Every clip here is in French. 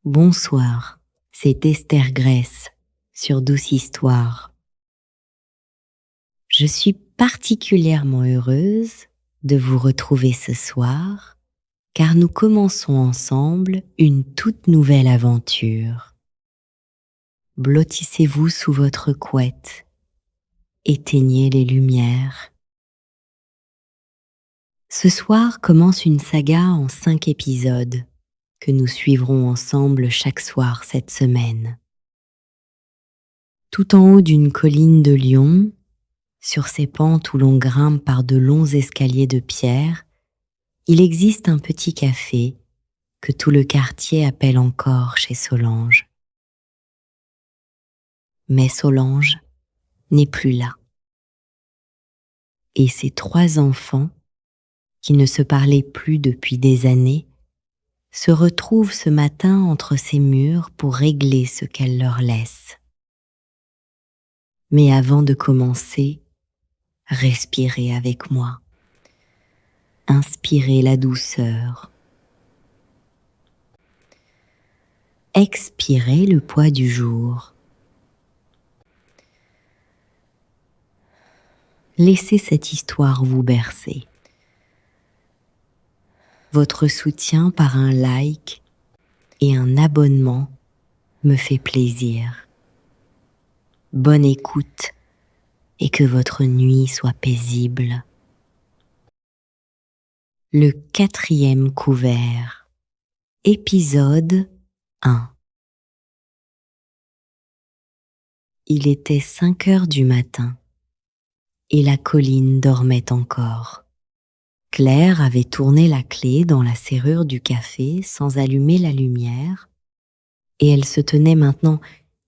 Bonsoir, c'est Esther Grèce sur Douce Histoire. Je suis particulièrement heureuse de vous retrouver ce soir car nous commençons ensemble une toute nouvelle aventure. Blottissez-vous sous votre couette, éteignez les lumières. Ce soir commence une saga en 5 épisodes que nous suivrons ensemble chaque soir cette semaine. Tout en haut d'une colline de Lyon, sur ces pentes où l'on grimpe par de longs escaliers de pierre, il existe un petit café que tout le quartier appelle encore chez Solange. Mais Solange n'est plus là. Et ses 3 enfants, qui ne se parlaient plus depuis des années, se retrouvent ce matin entre ces murs pour régler ce qu'elle leur laisse. Mais avant de commencer, respirez avec moi. Inspirez la douceur. Expirez le poids du jour. Laissez cette histoire vous bercer. Votre soutien par un like et un abonnement me fait plaisir. Bonne écoute et que votre nuit soit paisible. Le 4e couvert, épisode 1. Il était 5 heures du matin et la colline dormait encore. Claire avait tourné la clé dans la serrure du café sans allumer la lumière et elle se tenait maintenant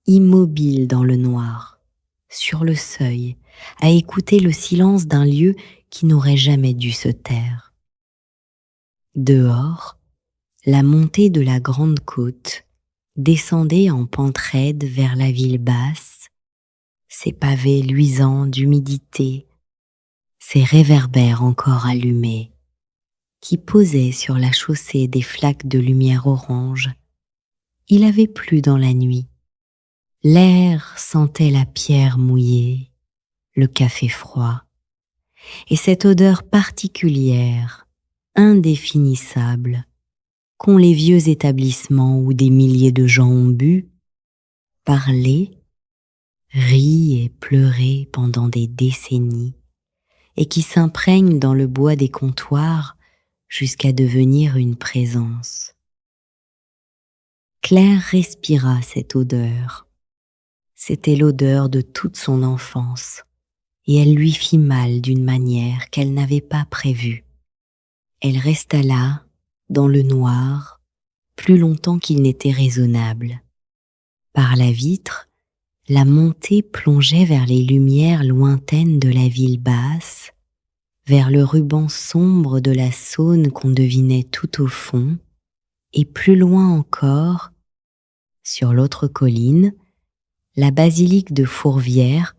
immobile dans le noir, sur le seuil, à écouter le silence d'un lieu qui n'aurait jamais dû se taire. Dehors, la montée de la grande côte descendait en pente raide vers la ville basse, ses pavés luisants d'humidité, ses réverbères encore allumés, qui posaient sur la chaussée des flaques de lumière orange. Il avait plu dans la nuit. L'air sentait la pierre mouillée, le café froid, et cette odeur particulière, indéfinissable, qu'ont les vieux établissements où des milliers de gens ont bu, parlé, ri et pleuré pendant des décennies, et qui s'imprègne dans le bois des comptoirs jusqu'à devenir une présence. Claire respira cette odeur. C'était l'odeur de toute son enfance, et elle lui fit mal d'une manière qu'elle n'avait pas prévue. Elle resta là, dans le noir, plus longtemps qu'il n'était raisonnable. Par la vitre, la montée plongeait vers les lumières lointaines de la ville basse, vers le ruban sombre de la Saône qu'on devinait tout au fond, et plus loin encore, sur l'autre colline, la basilique de Fourvière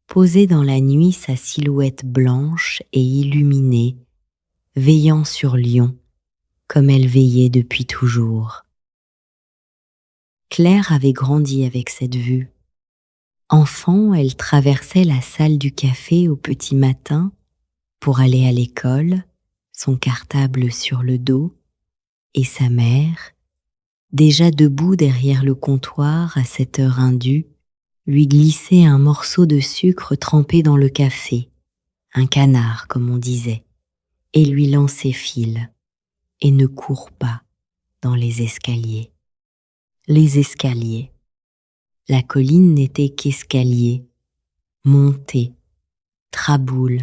posait dans la nuit sa silhouette blanche et illuminée, veillant sur Lyon, comme elle veillait depuis toujours. Claire avait grandi avec cette vue. Enfant, elle traversait la salle du café au petit matin pour aller à l'école, son cartable sur le dos, et sa mère, déjà debout derrière le comptoir à cette heure indue, lui glissait un morceau de sucre trempé dans le café, un canard comme on disait, et lui lançait fil, et ne court pas dans les escaliers. Les escaliers. La colline n'était qu'escalier, montée, traboule,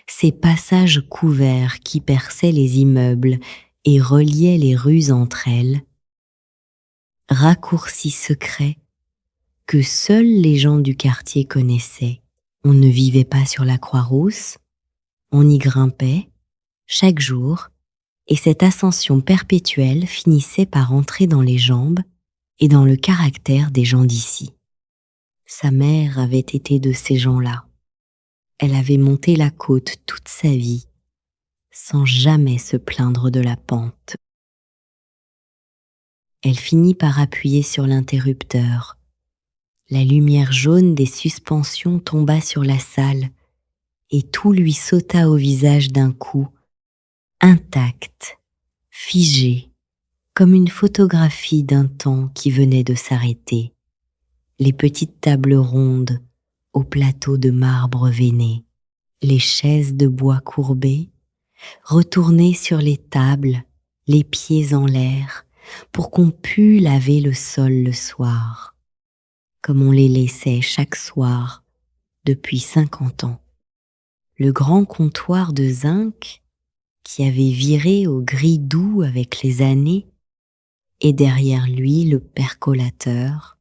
ces passages couverts qui perçaient les immeubles et reliaient les rues entre elles, raccourcis secrets que seuls les gens du quartier connaissaient. On ne vivait pas sur la Croix-Rousse, on y grimpait chaque jour, et cette ascension perpétuelle finissait par entrer dans les jambes et dans le caractère des gens d'ici. Sa mère avait été de ces gens-là. Elle avait monté la côte toute sa vie, sans jamais se plaindre de la pente. Elle finit par appuyer sur l'interrupteur. La lumière jaune des suspensions tomba sur la salle et tout lui sauta au visage d'un coup, intact, figé, comme une photographie d'un temps qui venait de s'arrêter. Les petites tables rondes aux plateaux de marbre veiné, les chaises de bois courbées, retournées sur les tables, les pieds en l'air, pour qu'on pût laver le sol le soir, comme on les laissait chaque soir depuis 50 ans. Le grand comptoir de zinc, qui avait viré au gris doux avec les années, et derrière lui le percolateur,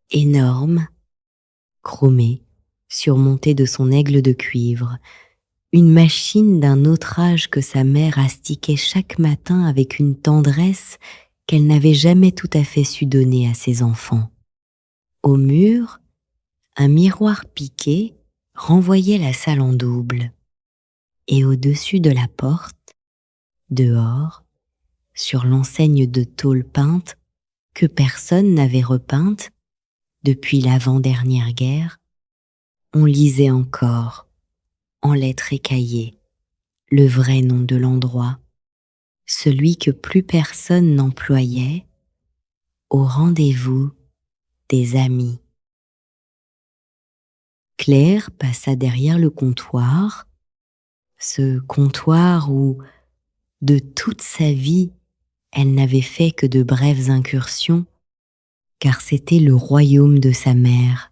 énorme, chromé, surmonté de son aigle de cuivre, une machine d'un autre âge que sa mère astiquait chaque matin avec une tendresse qu'elle n'avait jamais tout à fait su donner à ses enfants. Au mur, un miroir piqué renvoyait la salle en double, et au-dessus de la porte, dehors, sur l'enseigne de tôle peinte que personne n'avait repeinte depuis l'avant-dernière guerre, on lisait encore, en lettres écaillées, le vrai nom de l'endroit, celui que plus personne n'employait, au rendez-vous des amis. Claire passa derrière le comptoir, ce comptoir où, de toute sa vie, elle n'avait fait que de brèves incursions, car c'était le royaume de sa mère,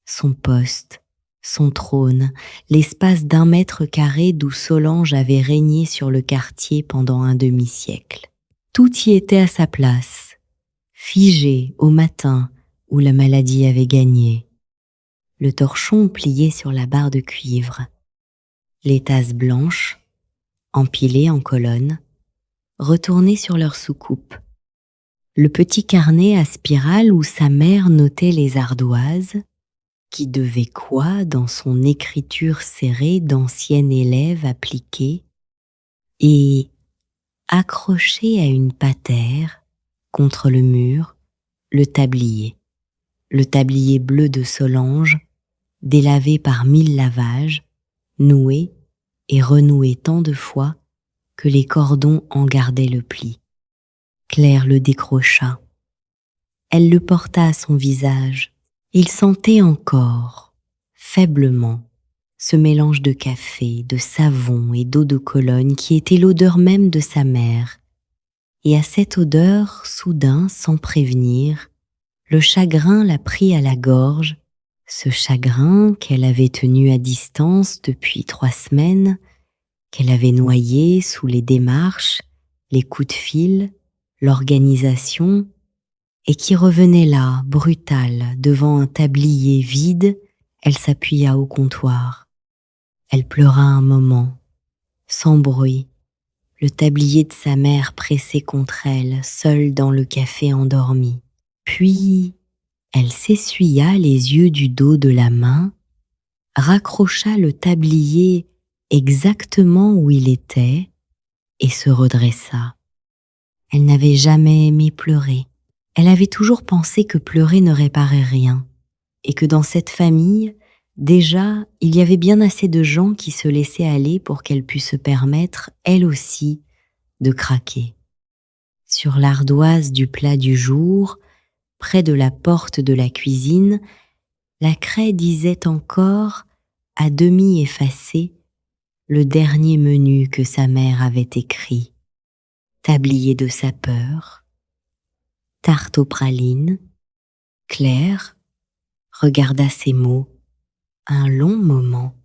son poste, son trône, l'espace d'1 mètre carré d'où Solange avait régné sur le quartier pendant un demi-siècle. Tout y était à sa place, figé au matin où la maladie avait gagné, le torchon plié sur la barre de cuivre, les tasses blanches, empilées en colonnes, retournées sur leur soucoupe, le petit carnet à spirale où sa mère notait les ardoises, qui devait quoi dans son écriture serrée d'ancienne élève appliquée, et, accroché à une patère, contre le mur, le tablier bleu de Solange, délavé par 1000 lavages, noué et renoué tant de fois que les cordons en gardaient le pli. Claire le décrocha. Elle le porta à son visage. Il sentait encore, faiblement, ce mélange de café, de savon et d'eau de Cologne qui était l'odeur même de sa mère. Et à cette odeur, soudain, sans prévenir, le chagrin la prit à la gorge, ce chagrin qu'elle avait tenu à distance depuis 3 semaines, qu'elle avait noyé sous les démarches, les coups de fil, l'organisation, et qui revenait là, brutale, devant un tablier vide. Elle s'appuya au comptoir. Elle pleura un moment, sans bruit, le tablier de sa mère pressé contre elle, seule dans le café endormie. Puis, elle s'essuya les yeux du dos de la main, raccrocha le tablier exactement où il était et se redressa. Elle n'avait jamais aimé pleurer. Elle avait toujours pensé que pleurer ne réparait rien, et que dans cette famille, déjà, il y avait bien assez de gens qui se laissaient aller pour qu'elle pût se permettre, elle aussi, de craquer. Sur l'ardoise du plat du jour, près de la porte de la cuisine, la craie disait encore, à demi effacé, le dernier menu que sa mère avait écrit. Tablier de sapeur, tarte aux pralines. Claire regarda ces mots un long moment,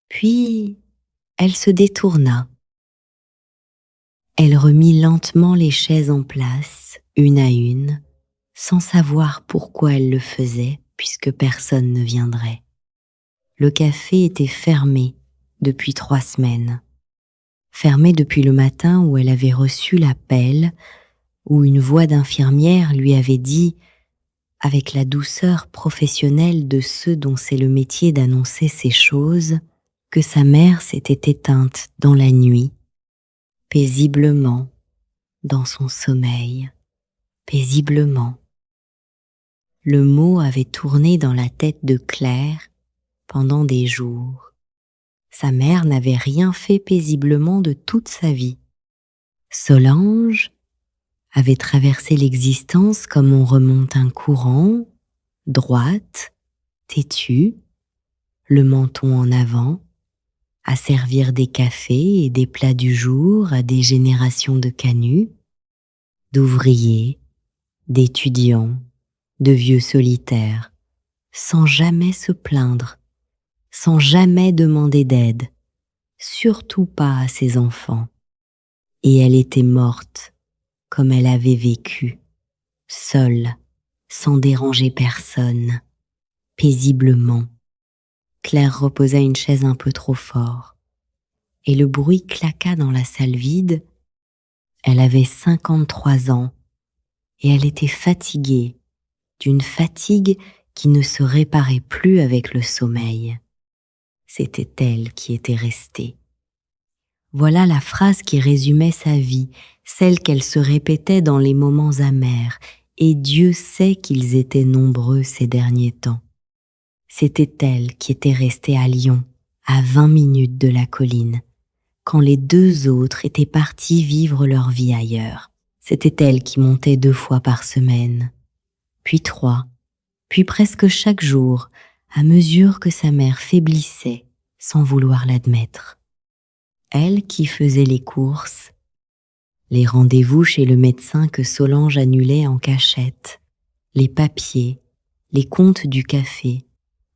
puis elle se détourna. Elle remit lentement les chaises en place, une à une, sans savoir pourquoi elle le faisait, puisque personne ne viendrait. Le café était fermé depuis 3 semaines. Fermé depuis le matin où elle avait reçu l'appel, où une voix d'infirmière lui avait dit, avec la douceur professionnelle de ceux dont c'est le métier d'annoncer ces choses, que sa mère s'était éteinte dans la nuit, paisiblement, dans son sommeil. paisiblement. Le mot avait tourné dans la tête de Claire pendant des jours. Sa mère n'avait rien fait paisiblement de toute sa vie. Solange avait traversé l'existence comme on remonte un courant, droite, têtue, le menton en avant, à servir des cafés et des plats du jour à des générations de canuts, d'ouvriers, d'étudiants, de vieux solitaires, sans jamais se plaindre, sans jamais demander d'aide, surtout pas à ses enfants. Et elle était morte comme elle avait vécu, seule, sans déranger personne, paisiblement. Claire reposa une chaise un peu trop fort, et le bruit claqua dans la salle vide. Elle avait 53 ans, et elle était fatiguée, d'une fatigue qui ne se réparait plus avec le sommeil. C'était elle qui était restée. Voilà la phrase qui résumait sa vie, celle qu'elle se répétait dans les moments amers, et Dieu sait qu'ils étaient nombreux ces derniers temps. C'était elle qui était restée à Lyon, à 20 minutes de la colline, quand les deux autres étaient partis vivre leur vie ailleurs. C'était elle qui montait 2 fois par semaine, puis 3, puis presque chaque jour, à mesure que sa mère faiblissait, sans vouloir l'admettre. Elle qui faisait les courses, les rendez-vous chez le médecin que Solange annulait en cachette, les papiers, les comptes du café,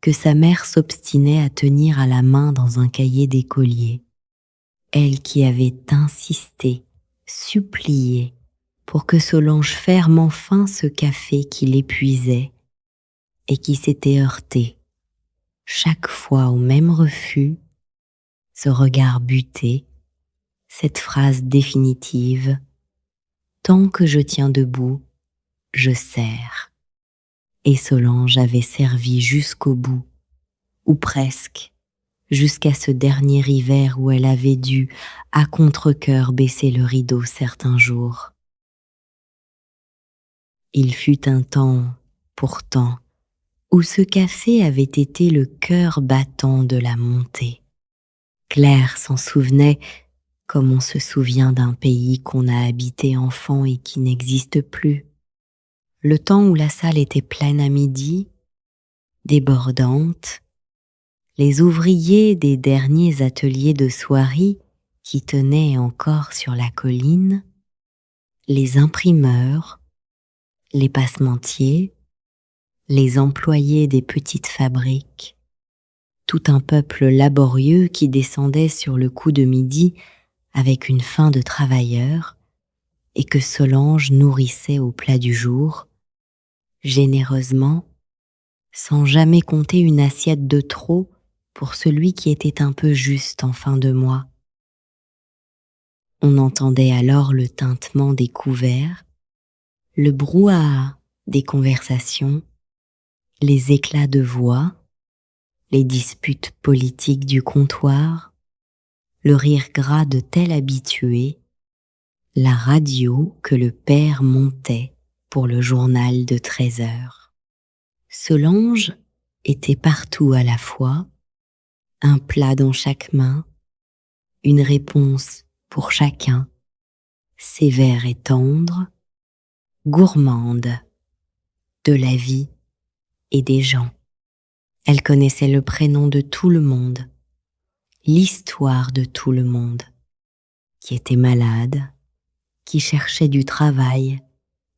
que sa mère s'obstinait à tenir à la main dans un cahier d'écolier. Elle qui avait insisté, supplié, pour que Solange ferme enfin ce café qui l'épuisait et qui s'était heurté, chaque fois au même refus, ce regard buté, cette phrase définitive « Tant que je tiens debout, je sers ». Et Solange avait servi jusqu'au bout, ou presque, jusqu'à ce dernier hiver où elle avait dû, à contre-cœur, baisser le rideau certains jours. Il fut un temps, pourtant, où ce café avait été le cœur battant de la montée. Claire s'en souvenait comme on se souvient d'un pays qu'on a habité enfant et qui n'existe plus. Le temps où la salle était pleine à midi, débordante, les ouvriers des derniers ateliers de soierie qui tenaient encore sur la colline, les imprimeurs, les passementiers, les employés des petites fabriques, tout un peuple laborieux qui descendait sur le coup de midi avec une faim de travailleurs et que Solange nourrissait au plat du jour, généreusement, sans jamais compter une assiette de trop pour celui qui était un peu juste en fin de mois. On entendait alors le tintement des couverts, le brouhaha des conversations, les éclats de voix, les disputes politiques du comptoir, le rire gras de tel habitué, la radio que le père montait pour le journal de 13 heures. Solange était partout à la fois, un plat dans chaque main, une réponse pour chacun, sévère et tendre, gourmande de la vie et des gens. Elle connaissait le prénom de tout le monde, l'histoire de tout le monde, qui était malade, qui cherchait du travail,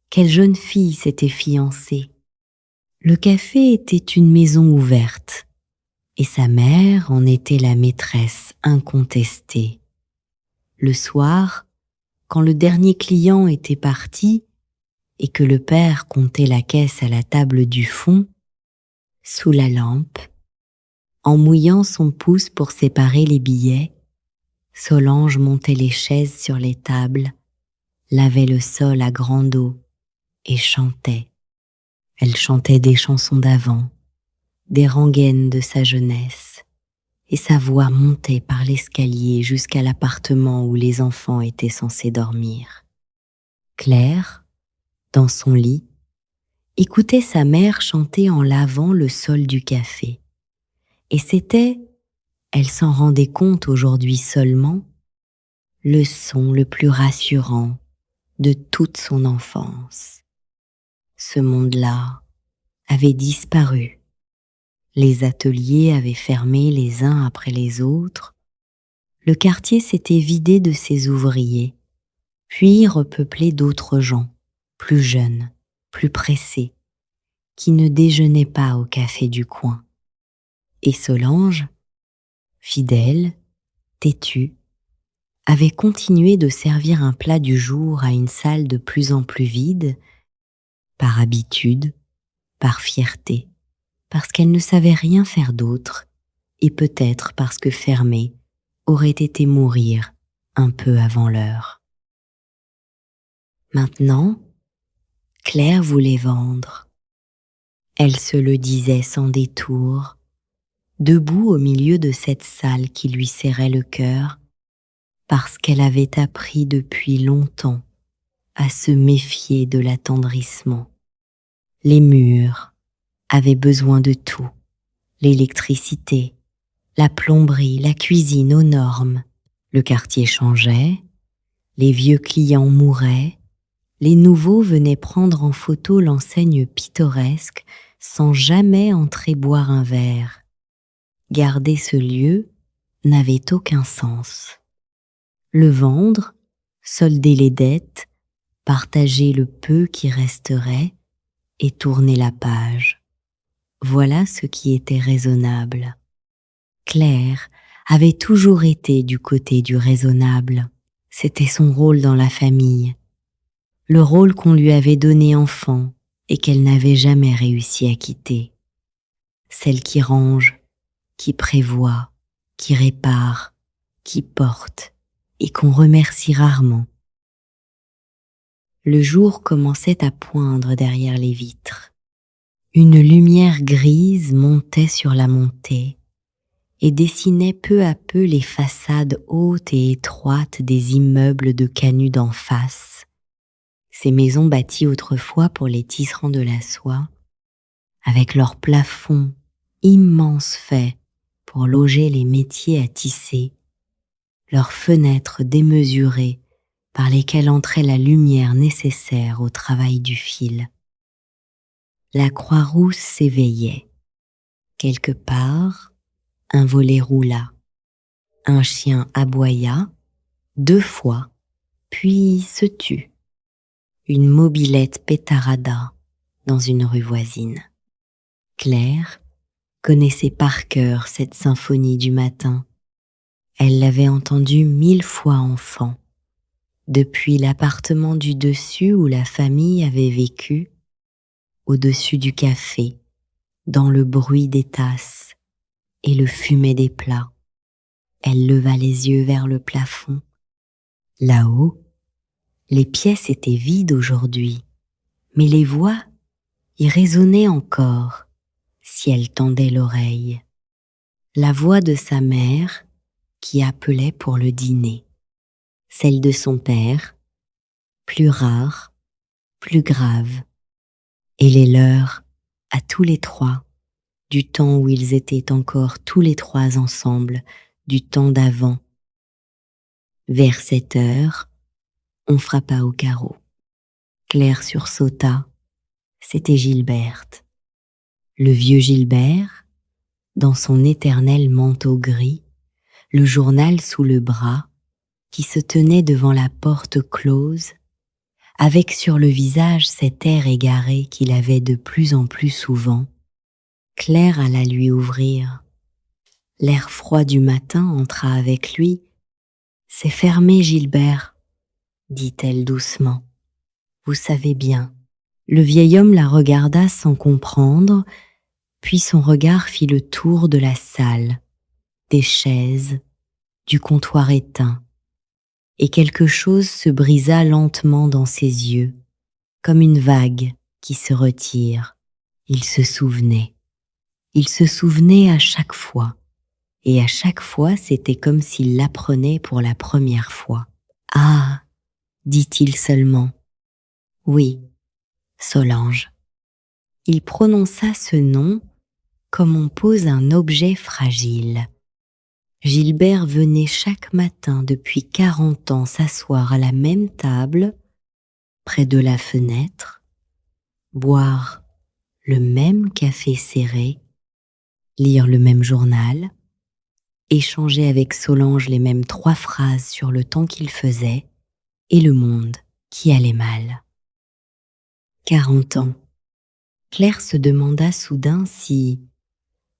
quelle jeune fille s'était fiancée. Le café était une maison ouverte, et sa mère en était la maîtresse incontestée. Le soir, quand le dernier client était parti et que le père comptait la caisse à la table du fond, sous la lampe, en mouillant son pouce pour séparer les billets, Solange montait les chaises sur les tables, lavait le sol à grande eau et chantait. Elle chantait des chansons d'avant, des rengaines de sa jeunesse, et sa voix montait par l'escalier jusqu'à l'appartement où les enfants étaient censés dormir. Claire, dans son lit, écoutait sa mère chanter en lavant le sol du café. Et c'était, elle s'en rendait compte aujourd'hui seulement, le son le plus rassurant de toute son enfance. Ce monde-là avait disparu. Les ateliers avaient fermé les uns après les autres. Le quartier s'était vidé de ses ouvriers, puis repeuplé d'autres gens, plus jeunes, plus pressés, qui ne déjeunaient pas au café du coin. Et Solange, fidèle, têtue, avait continué de servir un plat du jour à une salle de plus en plus vide, par habitude, par fierté, parce qu'elle ne savait rien faire d'autre, et peut-être parce que fermer aurait été mourir un peu avant l'heure. Maintenant, Claire voulait vendre. Elle se le disait sans détour, debout au milieu de cette salle qui lui serrait le cœur, parce qu'elle avait appris depuis longtemps à se méfier de l'attendrissement. Les murs avaient besoin de tout, l'électricité, la plomberie, la cuisine aux normes. Le quartier changeait, les vieux clients mouraient, les nouveaux venaient prendre en photo l'enseigne pittoresque sans jamais entrer boire un verre. Garder ce lieu n'avait aucun sens. Le vendre, solder les dettes, partager le peu qui resterait et tourner la page. Voilà ce qui était raisonnable. Claire avait toujours été du côté du raisonnable. C'était son rôle dans la famille, le rôle qu'on lui avait donné enfant et qu'elle n'avait jamais réussi à quitter. Celle qui range, qui prévoit, qui répare, qui porte et qu'on remercie rarement. Le jour commençait à poindre derrière les vitres. Une lumière grise montait sur la montée et dessinait peu à peu les façades hautes et étroites des immeubles de Canut d'en face. Ces maisons bâties autrefois pour les tisserands de la soie, avec leurs plafonds immenses faits pour loger les métiers à tisser, leurs fenêtres démesurées par lesquelles entrait la lumière nécessaire au travail du fil. La Croix-Rousse s'éveillait. Quelque part, un volet roula. Un chien aboya 2 fois, puis se tut. Une mobilette pétarada dans une rue voisine. Claire connaissait par cœur cette symphonie du matin. Elle l'avait entendue 1000 fois enfant. Depuis l'appartement du dessus où la famille avait vécu, au-dessus du café, dans le bruit des tasses et le fumet des plats. Elle leva les yeux vers le plafond. Là-haut, les pièces étaient vides aujourd'hui, mais les voix y résonnaient encore si elle tendait l'oreille. La voix de sa mère qui appelait pour le dîner, celle de son père, plus rare, plus grave, et les leurs à tous les trois, du temps où ils étaient encore tous les trois ensemble, du temps d'avant. Vers 7 heures, on frappa au carreau. Claire sursauta, c'était Gilberte. Le vieux Gilbert, dans son éternel manteau gris, le journal sous le bras, qui se tenait devant la porte close, avec sur le visage cet air égaré qu'il avait de plus en plus souvent. Claire alla lui ouvrir. L'air froid du matin entra avec lui. « C'est fermé, Gilbert, » dit-elle doucement. « Vous savez bien. » Le vieil homme la regarda sans comprendre, puis son regard fit le tour de la salle, des chaises, du comptoir éteint, et quelque chose se brisa lentement dans ses yeux, comme une vague qui se retire. Il se souvenait. Il se souvenait à chaque fois, et à chaque fois c'était comme s'il l'apprenait pour la première fois. « Ah » dit-il seulement. « Oui, Solange. Il prononça ce nom comme on pose un objet fragile. Gilbert venait chaque matin depuis 40 ans s'asseoir à la même table, près de la fenêtre, boire le même café serré, lire le même journal, échanger avec Solange les mêmes 3 phrases sur le temps qu'il faisait et le monde qui allait mal. 40 ans. Claire se demanda soudain si,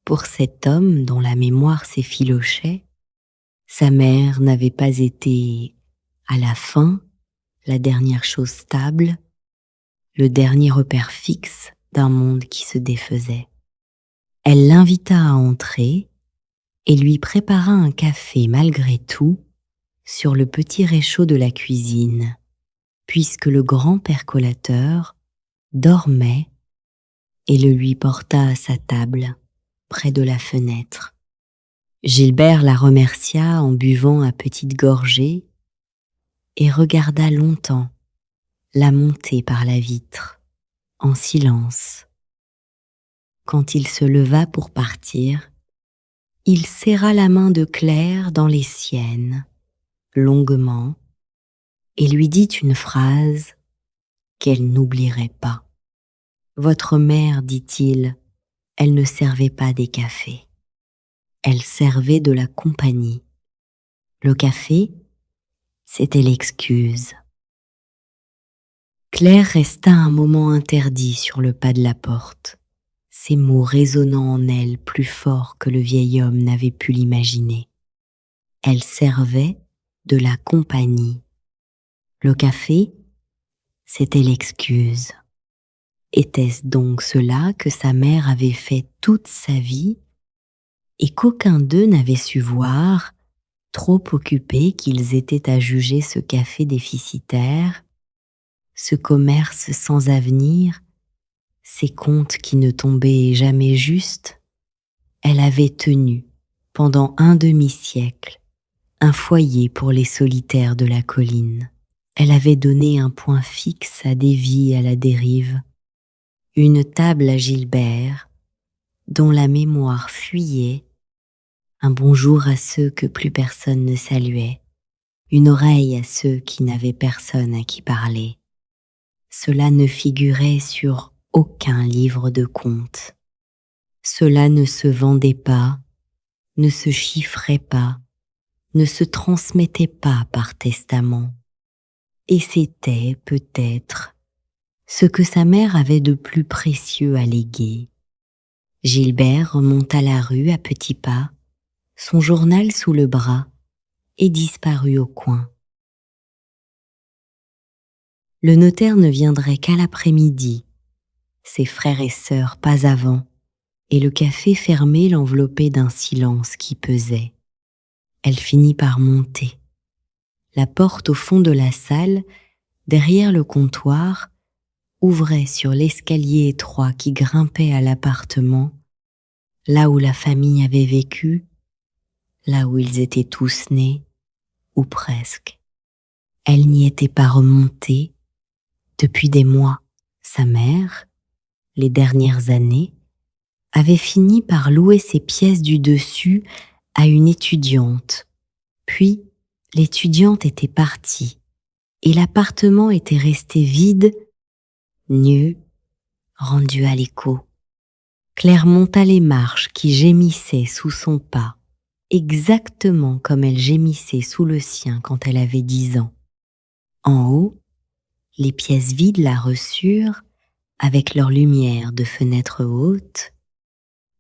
pour cet homme dont la mémoire s'effilochait, sa mère n'avait pas été, à la fin, la dernière chose stable, le dernier repère fixe d'un monde qui se défaisait. Elle l'invita à entrer et lui prépara un café malgré tout sur le petit réchaud de la cuisine, puisque le grand percolateur dormait et le lui porta à sa table, près de la fenêtre. Gilbert la remercia en buvant à petites gorgées et regarda longtemps la montée par la vitre, en silence. Quand il se leva pour partir, il serra la main de Claire dans les siennes, longuement, et lui dit une phrase qu'elle n'oublierait pas. « Votre mère, dit-il, elle ne servait pas des cafés. Elle servait de la compagnie. Le café, c'était l'excuse. » Claire resta un moment interdit sur le pas de la porte, ces mots résonnant en elle plus fort que le vieil homme n'avait pu l'imaginer. Elle servait de la compagnie. Le café, c'était l'excuse. Était-ce donc cela que sa mère avait fait toute sa vie et qu'aucun d'eux n'avait su voir, trop occupés qu'ils étaient à juger ce café déficitaire, ce commerce sans avenir, ces comptes qui ne tombaient jamais justes? Elle avait tenu, pendant un demi-siècle, un foyer pour les solitaires de la colline. Elle avait donné un point fixe à des vies à la dérive, une table à Gilbert, dont la mémoire fuyait, un bonjour à ceux que plus personne ne saluait, une oreille à ceux qui n'avaient personne à qui parler. Cela ne figurait sur aucun livre de comptes. Cela ne se vendait pas, ne se chiffrait pas, ne se transmettait pas par testament. Et c'était, peut-être, ce que sa mère avait de plus précieux à léguer. Gilbert remonta la rue à petits pas, son journal sous le bras, et disparut au coin. Le notaire ne viendrait qu'à l'après-midi, ses frères et sœurs pas avant, et le café fermé l'enveloppait d'un silence qui pesait. Elle finit par monter. La porte au fond de la salle, derrière le comptoir, ouvrait sur l'escalier étroit qui grimpait à l'appartement, là où la famille avait vécu, là où ils étaient tous nés, ou presque. Elle n'y était pas remontée depuis des mois. Sa mère, les dernières années, avait fini par louer ses pièces du dessus à une étudiante. Puis, l'étudiante était partie et l'appartement était resté vide, nu, rendu à l'écho. Claire monta les marches qui gémissaient sous son pas, exactement comme elle gémissait sous le sien quand elle avait 10 ans. En haut, les pièces vides la reçurent avec leur lumière de fenêtres hautes,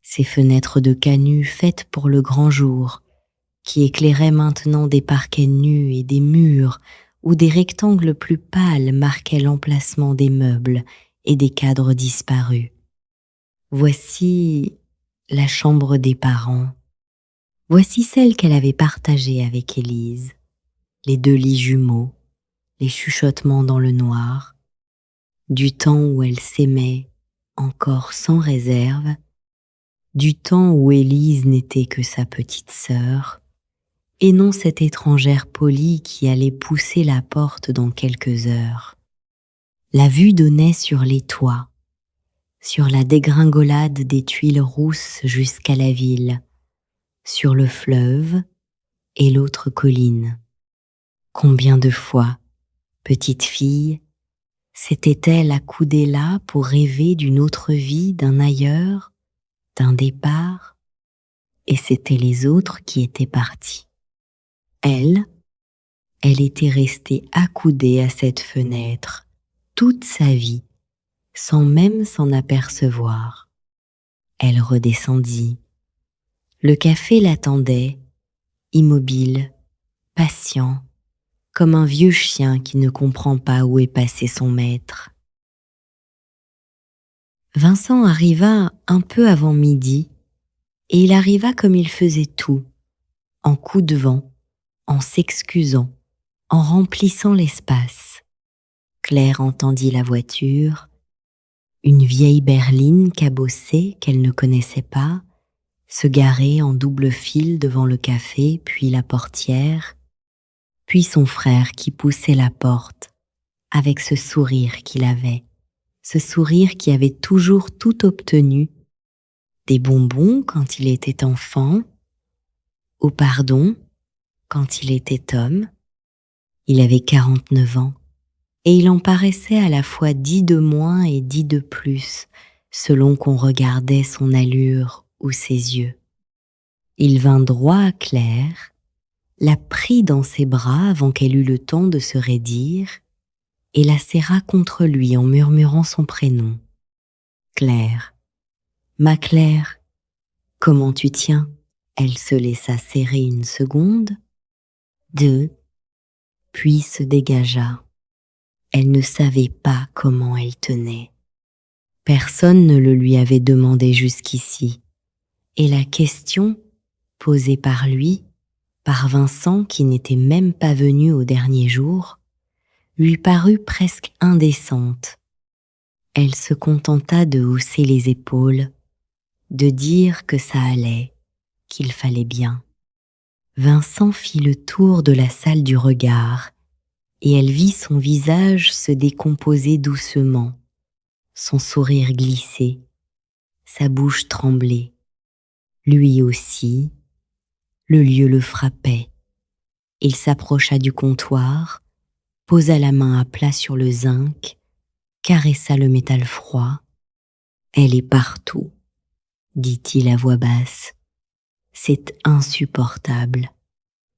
ces fenêtres de canut faites pour le grand jour, qui éclairaient maintenant des parquets nus et des murs où des rectangles plus pâles marquaient l'emplacement des meubles et des cadres disparus. Voici la chambre des parents. Voici celle qu'elle avait partagée avec Élise. Les 2 lits jumeaux, les chuchotements dans le noir, du temps où elle s'aimait encore sans réserve, du temps où Élise n'était que sa petite sœur, et non cette étrangère polie qui allait pousser la porte dans quelques heures. La vue donnait sur les toits, sur la dégringolade des tuiles rousses jusqu'à la ville, sur le fleuve et l'autre colline. Combien de fois, petite fille, s'était-elle accoudée là pour rêver d'une autre vie, d'un ailleurs, d'un départ, et c'étaient les autres qui étaient partis. Elle était restée accoudée à cette fenêtre toute sa vie, sans même s'en apercevoir. Elle redescendit. Le café l'attendait, immobile, patient, comme un vieux chien qui ne comprend pas où est passé son maître. Vincent arriva un peu avant midi, et il arriva comme il faisait tout, en coup de vent, en s'excusant, en remplissant l'espace. Claire entendit la voiture, une vieille berline cabossée qu'elle ne connaissait pas, se garer en double file devant le café, puis la portière, puis son frère qui poussait la porte, avec ce sourire qu'il avait, ce sourire qui avait toujours tout obtenu, des bonbons quand il était enfant, au pardon quand il était homme. Il avait 49 ans, et il en paraissait à la fois 10 de moins et 10 de plus, selon qu'on regardait son allure ou ses yeux. Il vint droit à Claire, la prit dans ses bras avant qu'elle eût le temps de se raidir, et la serra contre lui en murmurant son prénom. Claire, ma Claire, comment tu tiens? Elle se laissa serrer une seconde, deux, puis se dégagea. Elle ne savait pas comment elle tenait. Personne ne le lui avait demandé jusqu'ici, et la question, posée par lui, par Vincent qui n'était même pas venu au dernier jour, lui parut presque indécente. Elle se contenta de hausser les épaules, de dire que ça allait, qu'il fallait bien. Vincent fit le tour de la salle du regard, et elle vit son visage se décomposer doucement, son sourire glisser, sa bouche trembler. Lui aussi, le lieu le frappait. Il s'approcha du comptoir, posa la main à plat sur le zinc, caressa le métal froid. « Elle est partout », dit-il à voix basse. « C'est insupportable,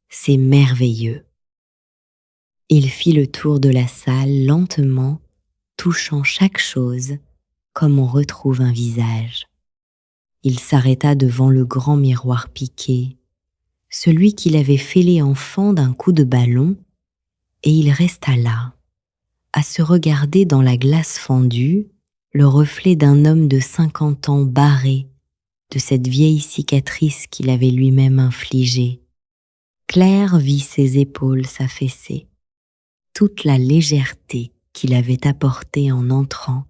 c'est merveilleux. » Il fit le tour de la salle lentement, touchant chaque chose comme on retrouve un visage. Il s'arrêta devant le grand miroir piqué, celui qu'il avait fêlé enfant d'un coup de ballon, et il resta là, à se regarder dans la glace fendue, le reflet d'un homme de 50 ans barré de cette vieille cicatrice qu'il avait lui-même infligée. Claire vit ses épaules s'affaisser, toute la légèreté qu'il avait apportée en entrant,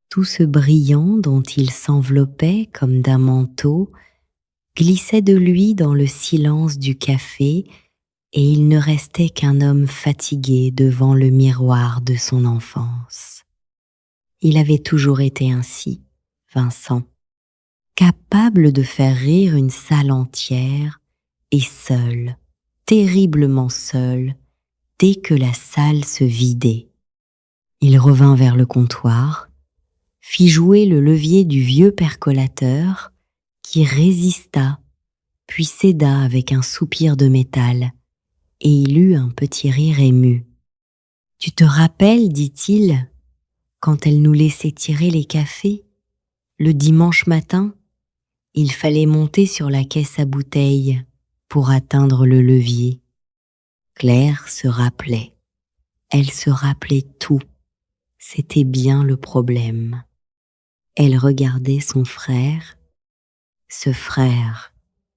tout ce brillant dont il s'enveloppait comme d'un manteau, glissait de lui dans le silence du café, et il ne restait qu'un homme fatigué devant le miroir de son enfance. Il avait toujours été ainsi, Vincent, capable de faire rire une salle entière, et seul, terriblement seul, dès que la salle se vidait. Il revint vers le comptoir, fit jouer le levier du vieux percolateur, qui résista, puis céda avec un soupir de métal, et il eut un petit rire ému. « Tu te rappelles, dit-il, quand elle nous laissait tirer les cafés, le dimanche matin, il fallait monter sur la caisse à bouteilles pour atteindre le levier. » Claire se rappelait. Elle se rappelait tout. C'était bien le problème. Elle regardait son frère, ce frère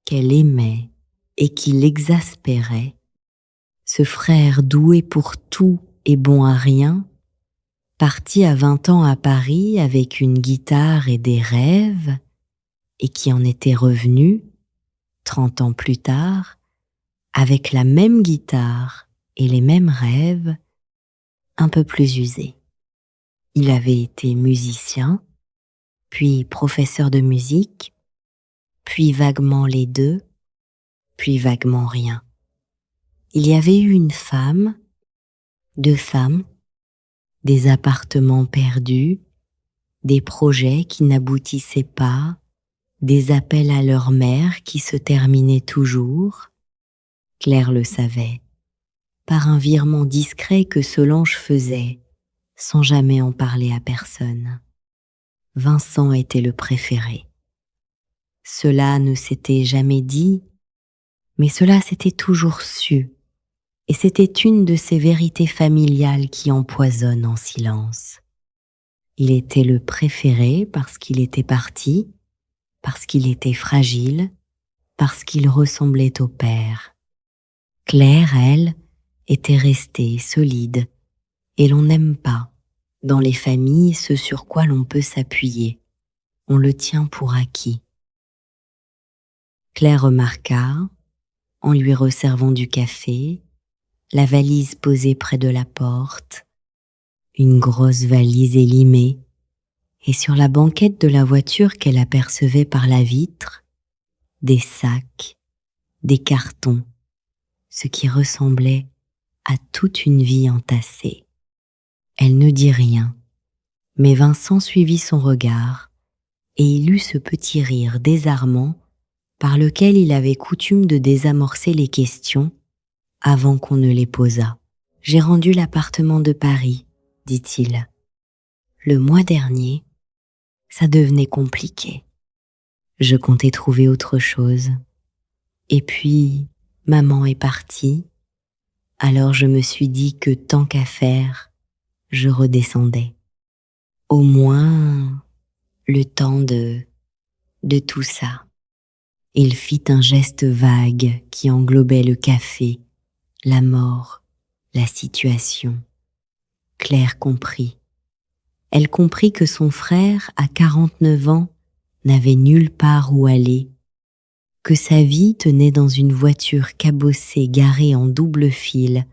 qu'elle aimait et qui l'exaspérait, ce frère doué pour tout et bon à rien, parti à 20 ans à Paris avec une guitare et des rêves, et qui en était revenu, 30 ans plus tard, avec la même guitare et les mêmes rêves, un peu plus usés. Il avait été musicien, puis professeur de musique, puis vaguement les deux, puis vaguement rien. Il y avait eu une femme, 2 femmes, des appartements perdus, des projets qui n'aboutissaient pas, des appels à leur mère qui se terminaient toujours. Claire le savait, par un virement discret que Solange faisait, sans jamais en parler à personne. Vincent était le préféré. Cela ne s'était jamais dit, mais cela s'était toujours su, et c'était une de ces vérités familiales qui empoisonnent en silence. Il était le préféré parce qu'il était parti, parce qu'il était fragile, parce qu'il ressemblait au père. Claire, elle, était restée solide, et l'on n'aime pas, dans les familles, ce sur quoi l'on peut s'appuyer. On le tient pour acquis. Claire remarqua, en lui resservant du café, la valise posée près de la porte, une grosse valise élimée, et sur la banquette de la voiture qu'elle apercevait par la vitre, des sacs, des cartons, ce qui ressemblait à toute une vie entassée. Elle ne dit rien, mais Vincent suivit son regard, et il eut ce petit rire désarmant par lequel il avait coutume de désamorcer les questions avant qu'on ne les posât. « J'ai rendu l'appartement de Paris, dit-il. Le mois dernier, ça devenait compliqué. Je comptais trouver autre chose. Et puis, maman est partie, alors je me suis dit que tant qu'à faire, je redescendais. Au moins, le temps de tout ça. » Il fit un geste vague qui englobait le café, la mort, la situation. Claire comprit. Elle comprit que son frère, à 49 ans, n'avait nulle part où aller, que sa vie tenait dans une voiture cabossée garée en double fil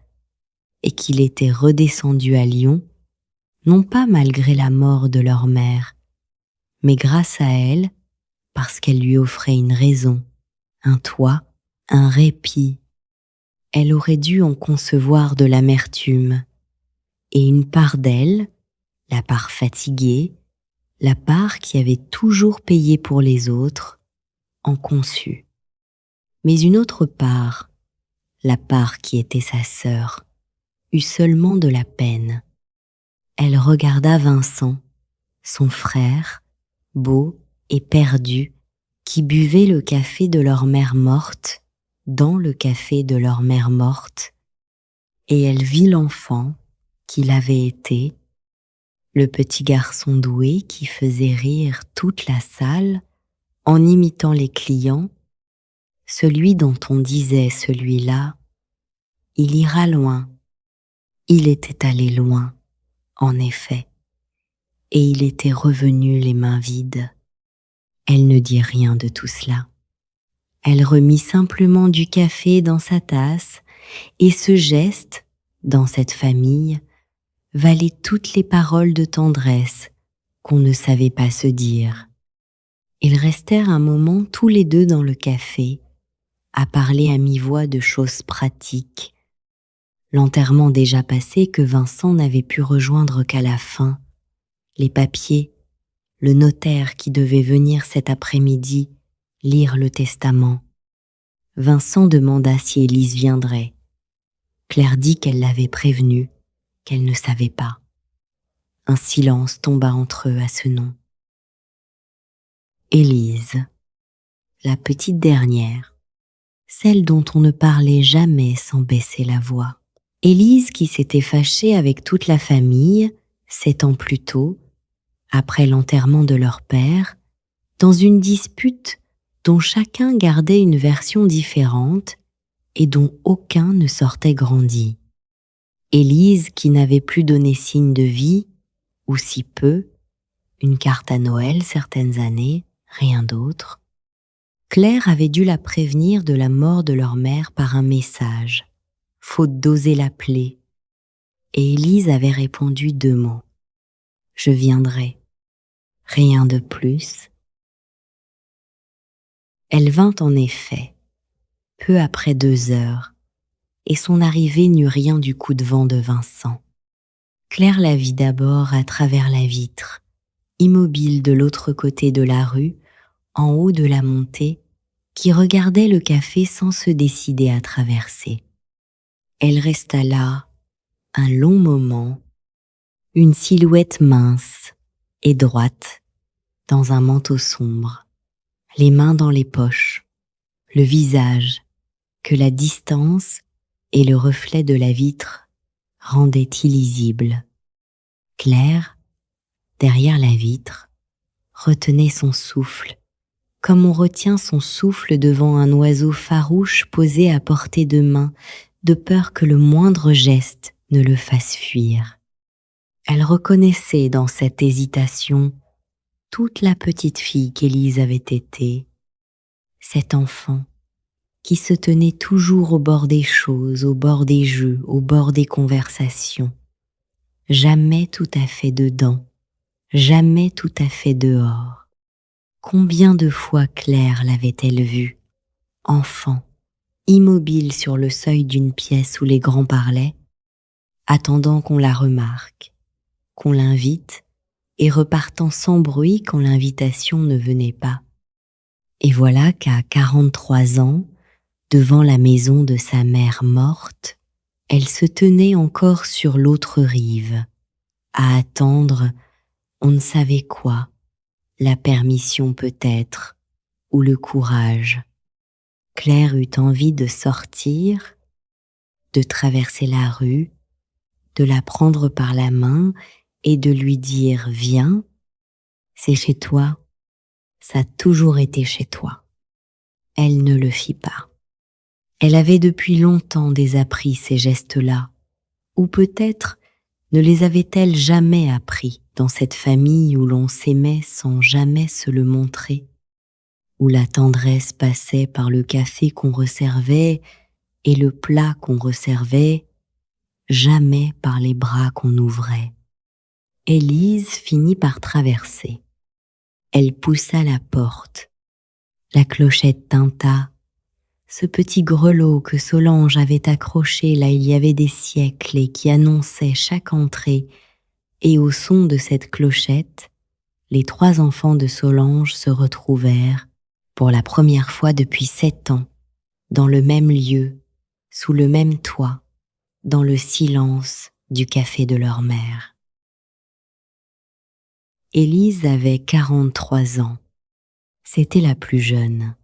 et qu'il était redescendu à Lyon, non pas malgré la mort de leur mère, mais grâce à elle, parce qu'elle lui offrait une raison, un toit, un répit. Elle aurait dû en concevoir de l'amertume, et une part d'elle, la part fatiguée, la part qui avait toujours payé pour les autres, en conçut. Mais une autre part, la part qui était sa sœur, eut seulement de la peine. Elle regarda Vincent, son frère, beau et perdu, qui buvait le café de leur mère morte, dans le café de leur mère morte, et elle vit l'enfant qu'il avait été, le petit garçon doué qui faisait rire toute la salle en imitant les clients, celui dont on disait celui-là, il ira loin. Il était allé loin, en effet, et il était revenu les mains vides. Elle ne dit rien de tout cela. Elle remit simplement du café dans sa tasse, et ce geste, dans cette famille, valait toutes les paroles de tendresse qu'on ne savait pas se dire. Ils restèrent un moment tous les deux dans le café, à parler à mi-voix de choses pratiques. L'enterrement déjà passé que Vincent n'avait pu rejoindre qu'à la fin, les papiers, le notaire qui devait venir cet après-midi lire le testament. Vincent demanda si Élise viendrait. Claire dit qu'elle l'avait prévenue, qu'elle ne savait pas. Un silence tomba entre eux à ce nom. Élise, la petite dernière, celle dont on ne parlait jamais sans baisser la voix. Élise qui s'était fâchée avec toute la famille, 7 ans plus tôt, après l'enterrement de leur père, dans une dispute dont chacun gardait une version différente et dont aucun ne sortait grandi. Élise qui n'avait plus donné signe de vie, ou si peu, une carte à Noël certaines années, rien d'autre. Claire avait dû la prévenir de la mort de leur mère par un message, faute d'oser l'appeler, et Élise avait répondu 2 mots. je viendrai. Rien de plus. » Elle vint en effet, peu après 2 heures, et son arrivée n'eut rien du coup de vent de Vincent. Claire la vit d'abord à travers la vitre, immobile de l'autre côté de la rue, en haut de la montée, qui regardait le café sans se décider à traverser. Elle resta là, un long moment, une silhouette mince et droite, dans un manteau sombre, les mains dans les poches, le visage que la distance et le reflet de la vitre rendaient illisible. Claire, derrière la vitre, retenait son souffle, comme on retient son souffle devant un oiseau farouche posé à portée de main, de peur que le moindre geste ne le fasse fuir. Elle reconnaissait dans cette hésitation toute la petite fille qu'Élise avait été, cet enfant qui se tenait toujours au bord des choses, au bord des jeux, au bord des conversations, jamais tout à fait dedans, jamais tout à fait dehors. Combien de fois Claire l'avait-elle vue, enfant, immobile sur le seuil d'une pièce où les grands parlaient, attendant qu'on la remarque, qu'on l'invite, et repartant sans bruit quand l'invitation ne venait pas. Et voilà qu'à 43 ans, devant la maison de sa mère morte, elle se tenait encore sur l'autre rive, à attendre on ne savait quoi, la permission peut-être, ou le courage. Claire eut envie de sortir, de traverser la rue, de la prendre par la main et de lui dire « Viens, c'est chez toi, ça a toujours été chez toi. » Elle ne le fit pas. Elle avait depuis longtemps désappris ces gestes-là, ou peut-être ne les avait-elle jamais appris dans cette famille où l'on s'aimait sans jamais se le montrer, où la tendresse passait par le café qu'on resservait et le plat qu'on resservait, jamais par les bras qu'on ouvrait. Élise finit par traverser. Elle poussa la porte. La clochette tinta. Ce petit grelot que Solange avait accroché là il y avait des siècles et qui annonçait chaque entrée, et au son de cette clochette, les 3 enfants de Solange se retrouvèrent, pour la première fois depuis 7 ans, dans le même lieu, sous le même toit, dans le silence du café de leur mère. Élise avait 43 ans. C'était la plus jeune.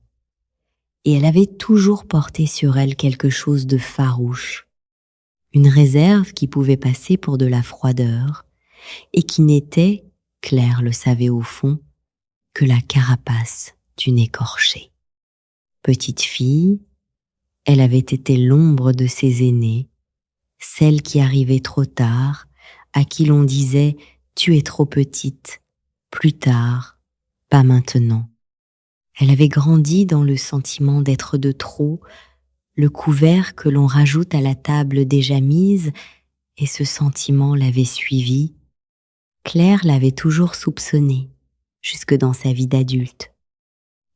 Et elle avait toujours porté sur elle quelque chose de farouche, une réserve qui pouvait passer pour de la froideur, et qui n'était, Claire le savait au fond, que la carapace d'une écorchée. Petite fille, elle avait été l'ombre de ses aînés, celle qui arrivait trop tard, à qui l'on disait « tu es trop petite », plus tard, pas maintenant. Elle avait grandi dans le sentiment d'être de trop, le couvert que l'on rajoute à la table déjà mise, et ce sentiment l'avait suivie. Claire l'avait toujours soupçonnée, jusque dans sa vie d'adulte.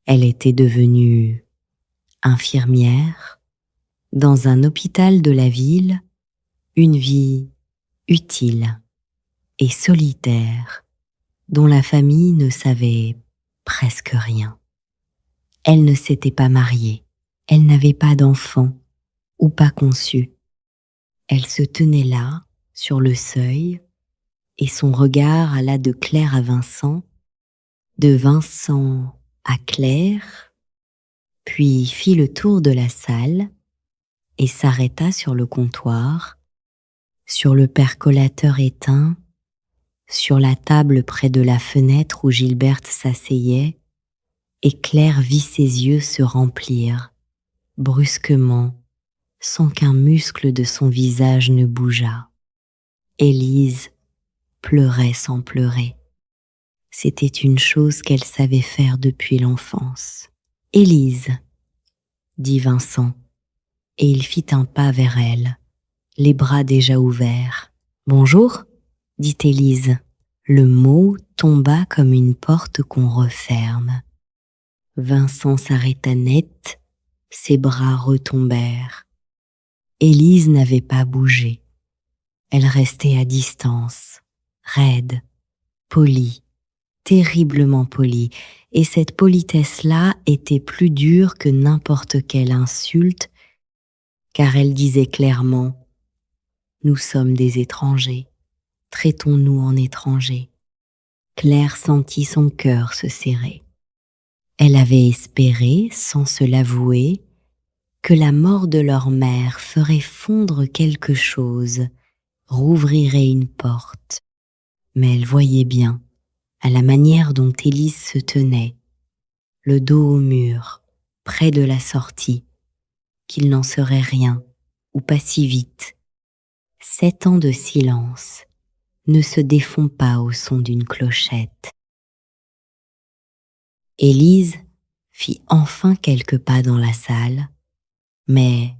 Elle était devenue infirmière, dans un hôpital de la ville, une vie utile et solitaire, dont la famille ne savait presque rien. Elle ne s'était pas mariée, elle n'avait pas d'enfant, ou pas conçu. Elle se tenait là, sur le seuil, et son regard alla de Claire à Vincent, de Vincent à Claire, puis fit le tour de la salle et s'arrêta sur le comptoir, sur le percolateur éteint, sur la table près de la fenêtre où Gilberte s'asseyait, et Claire vit ses yeux se remplir, brusquement, sans qu'un muscle de son visage ne bougeât. Élise pleurait sans pleurer. C'était une chose qu'elle savait faire depuis l'enfance. « Élise !» dit Vincent, et il fit un pas vers elle, les bras déjà ouverts. « Bonjour !» dit Élise. Le mot tomba comme une porte qu'on referme. Vincent s'arrêta net, ses bras retombèrent. Élise n'avait pas bougé. Elle restait à distance, raide, polie, terriblement polie, et cette politesse-là était plus dure que n'importe quelle insulte, car elle disait clairement « Nous sommes des étrangers, traitons-nous en étrangers ». Claire sentit son cœur se serrer. Elle avait espéré, sans se l'avouer, que la mort de leur mère ferait fondre quelque chose, rouvrirait une porte. Mais elle voyait bien, à la manière dont Élise se tenait, le dos au mur, près de la sortie, qu'il n'en serait rien, ou pas si vite. 7 ans de silence ne se défont pas au son d'une clochette. Élise fit enfin quelques pas dans la salle, mais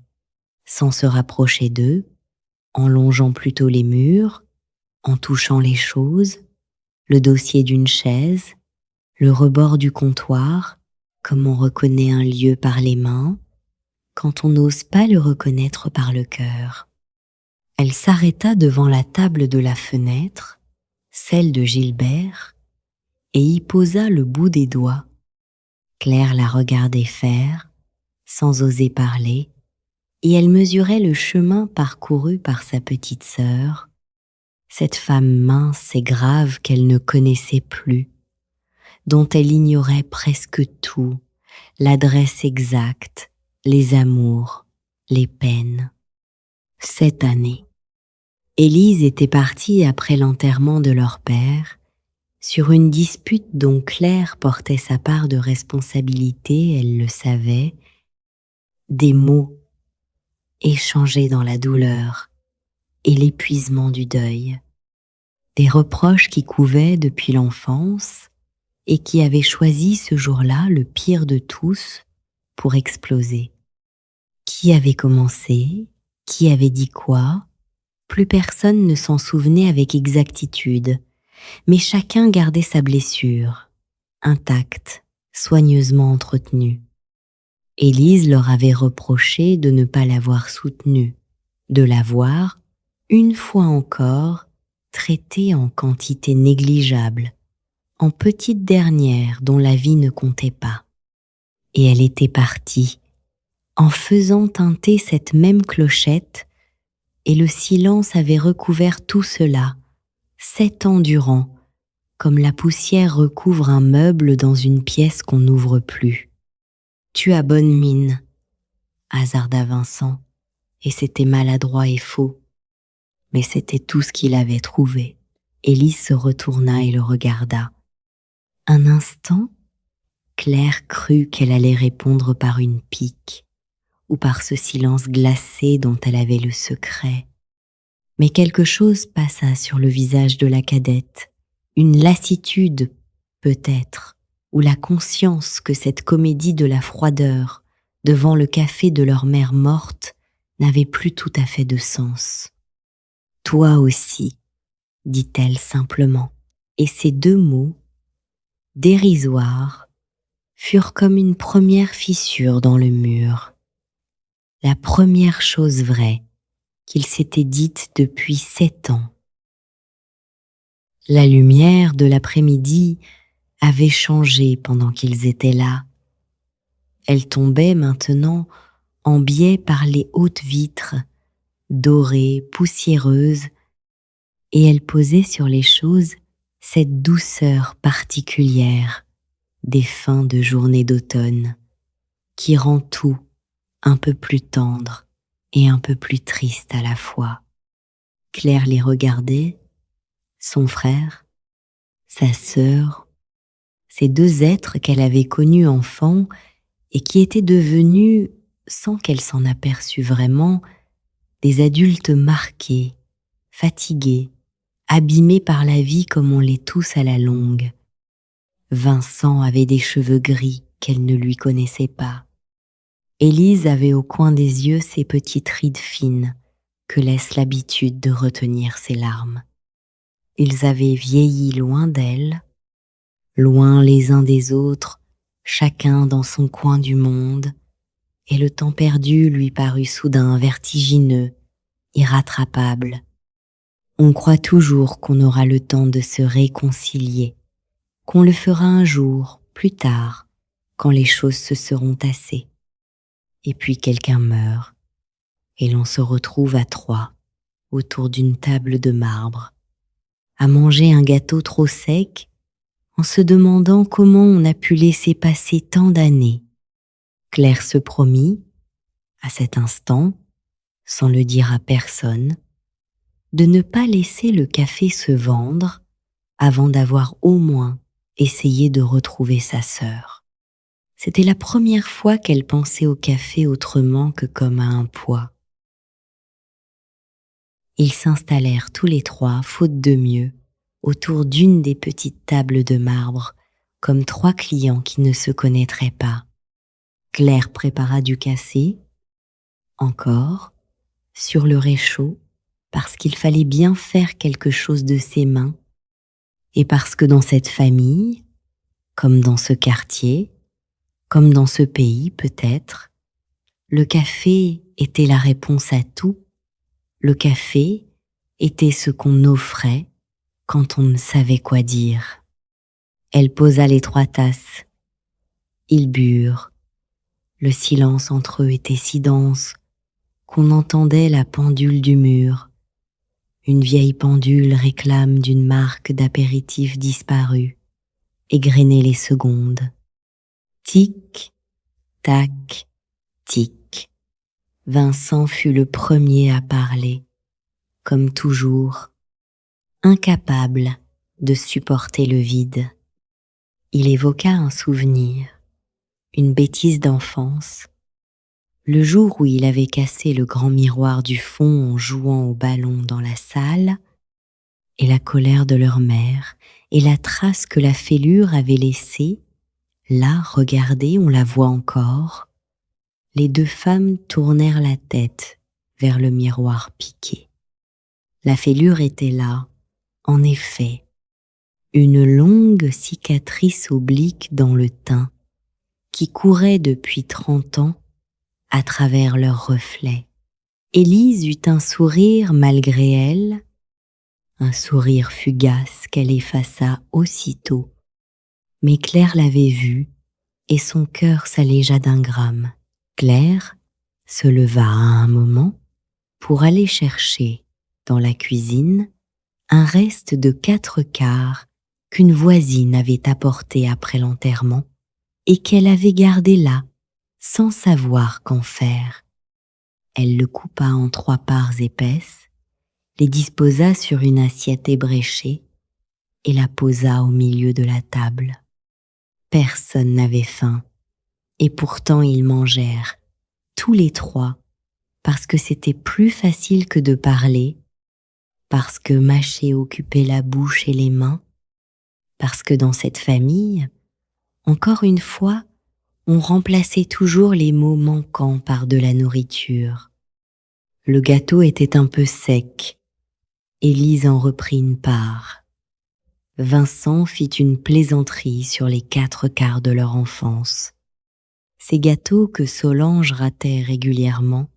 sans se rapprocher d'eux, en longeant plutôt les murs, en touchant les choses, le dossier d'une chaise, le rebord du comptoir, comme on reconnaît un lieu par les mains, quand on n'ose pas le reconnaître par le cœur. Elle s'arrêta devant la table de la fenêtre, celle de Gilbert, et y posa le bout des doigts. Claire la regardait faire, sans oser parler, et elle mesurait le chemin parcouru par sa petite sœur, cette femme mince et grave qu'elle ne connaissait plus, dont elle ignorait presque tout, l'adresse exacte, les amours, les peines. 7 années. Élise était partie après l'enterrement de leur père, sur une dispute dont Claire portait sa part de responsabilité, elle le savait, des mots échangés dans la douleur et l'épuisement du deuil, des reproches qui couvaient depuis l'enfance et qui avaient choisi ce jour-là le pire de tous pour exploser. Qui avait commencé? Qui avait dit quoi? Plus personne ne s'en souvenait avec exactitude, mais chacun gardait sa blessure, intacte, soigneusement entretenue. Élise leur avait reproché de ne pas l'avoir soutenue, de l'avoir, une fois encore, traitée en quantité négligeable, en petite dernière dont la vie ne comptait pas. Et elle était partie, en faisant tinter cette même clochette, et le silence avait recouvert tout cela, 7 ans durant, comme la poussière recouvre un meuble dans une pièce qu'on n'ouvre plus. « Tu as bonne mine », hasarda Vincent, et c'était maladroit et faux. Mais c'était tout ce qu'il avait trouvé. Élise se retourna et le regarda. Un instant, Claire crut qu'elle allait répondre par une pique, ou par ce silence glacé dont elle avait le secret. Mais quelque chose passa sur le visage de la cadette, une lassitude peut-être, ou la conscience que cette comédie de la froideur devant le café de leur mère morte n'avait plus tout à fait de sens. « Toi aussi », dit-elle simplement, et ces 2 mots, dérisoires, furent comme une première fissure dans le mur, la première chose vraie qu'il s'était dite depuis 7 ans. La lumière de l'après-midi avait changé pendant qu'ils étaient là. Elle tombait maintenant en biais par les hautes vitres, dorées, poussiéreuses, et elle posait sur les choses cette douceur particulière des fins de journée d'automne, qui rend tout un peu plus tendre et un peu plus triste à la fois. Claire les regardait, son frère, sa sœur, ces 2 êtres qu'elle avait connus enfants et qui étaient devenus, sans qu'elle s'en aperçût vraiment, des adultes marqués, fatigués, abîmés par la vie comme on l'est tous à la longue. Vincent avait des cheveux gris qu'elle ne lui connaissait pas. Élise avait au coin des yeux ses petites rides fines que laisse l'habitude de retenir ses larmes. Ils avaient vieilli loin d'elle, loin les uns des autres, chacun dans son coin du monde, et le temps perdu lui parut soudain vertigineux, irrattrapable. On croit toujours qu'on aura le temps de se réconcilier, qu'on le fera un jour, plus tard, quand les choses se seront tassées. Et puis quelqu'un meurt, et l'on se retrouve à trois, autour d'une table de marbre, à manger un gâteau trop sec, en se demandant comment on a pu laisser passer tant d'années. Claire se promit, à cet instant, sans le dire à personne, de ne pas laisser le café se vendre avant d'avoir au moins essayé de retrouver sa sœur. C'était la première fois qu'elle pensait au café autrement que comme à un poids. Ils s'installèrent tous les trois, faute de mieux, autour d'une des petites tables de marbre, comme trois clients qui ne se connaîtraient pas. Claire prépara du café, encore, sur le réchaud, parce qu'il fallait bien faire quelque chose de ses mains, et parce que dans cette famille, comme dans ce quartier, comme dans ce pays peut-être, le café était la réponse à tout. Le café était ce qu'on offrait quand on ne savait quoi dire. Elle posa les 3 tasses. Ils burent. Le silence entre eux était si dense qu'on entendait la pendule du mur. Une vieille pendule réclame d'une marque d'apéritif disparue, égrener les secondes. Tic, tac, tic. Vincent fut le premier à parler, comme toujours, incapable de supporter le vide. Il évoqua un souvenir, une bêtise d'enfance, le jour où il avait cassé le grand miroir du fond en jouant au ballon dans la salle, et la colère de leur mère, et la trace que la fêlure avait laissée. Là, regardez, on la voit encore. Les 2 femmes tournèrent la tête vers le miroir piqué. La fêlure était là, en effet, une longue cicatrice oblique dans le teint, qui courait depuis 30 ans à travers leurs reflets. Élise eut un sourire malgré elle, un sourire fugace qu'elle effaça aussitôt. Mais Claire l'avait vu, et son cœur s'allégea d'un gramme. Claire se leva à un moment pour aller chercher, dans la cuisine, un reste de 4 quarts qu'une voisine avait apporté après l'enterrement et qu'elle avait gardé là, sans savoir qu'en faire. Elle le coupa en 3 parts épaisses, les disposa sur une assiette ébréchée et la posa au milieu de la table. Personne n'avait faim, et pourtant ils mangèrent, tous les 3, parce que c'était plus facile que de parler, parce que mâcher occupait la bouche et les mains, parce que dans cette famille, encore une fois, on remplaçait toujours les mots manquants par de la nourriture. Le gâteau était un peu sec. Élise en reprit une part. Vincent fit une plaisanterie sur les 4 quarts de leur enfance. Ces gâteaux que Solange ratait régulièrement,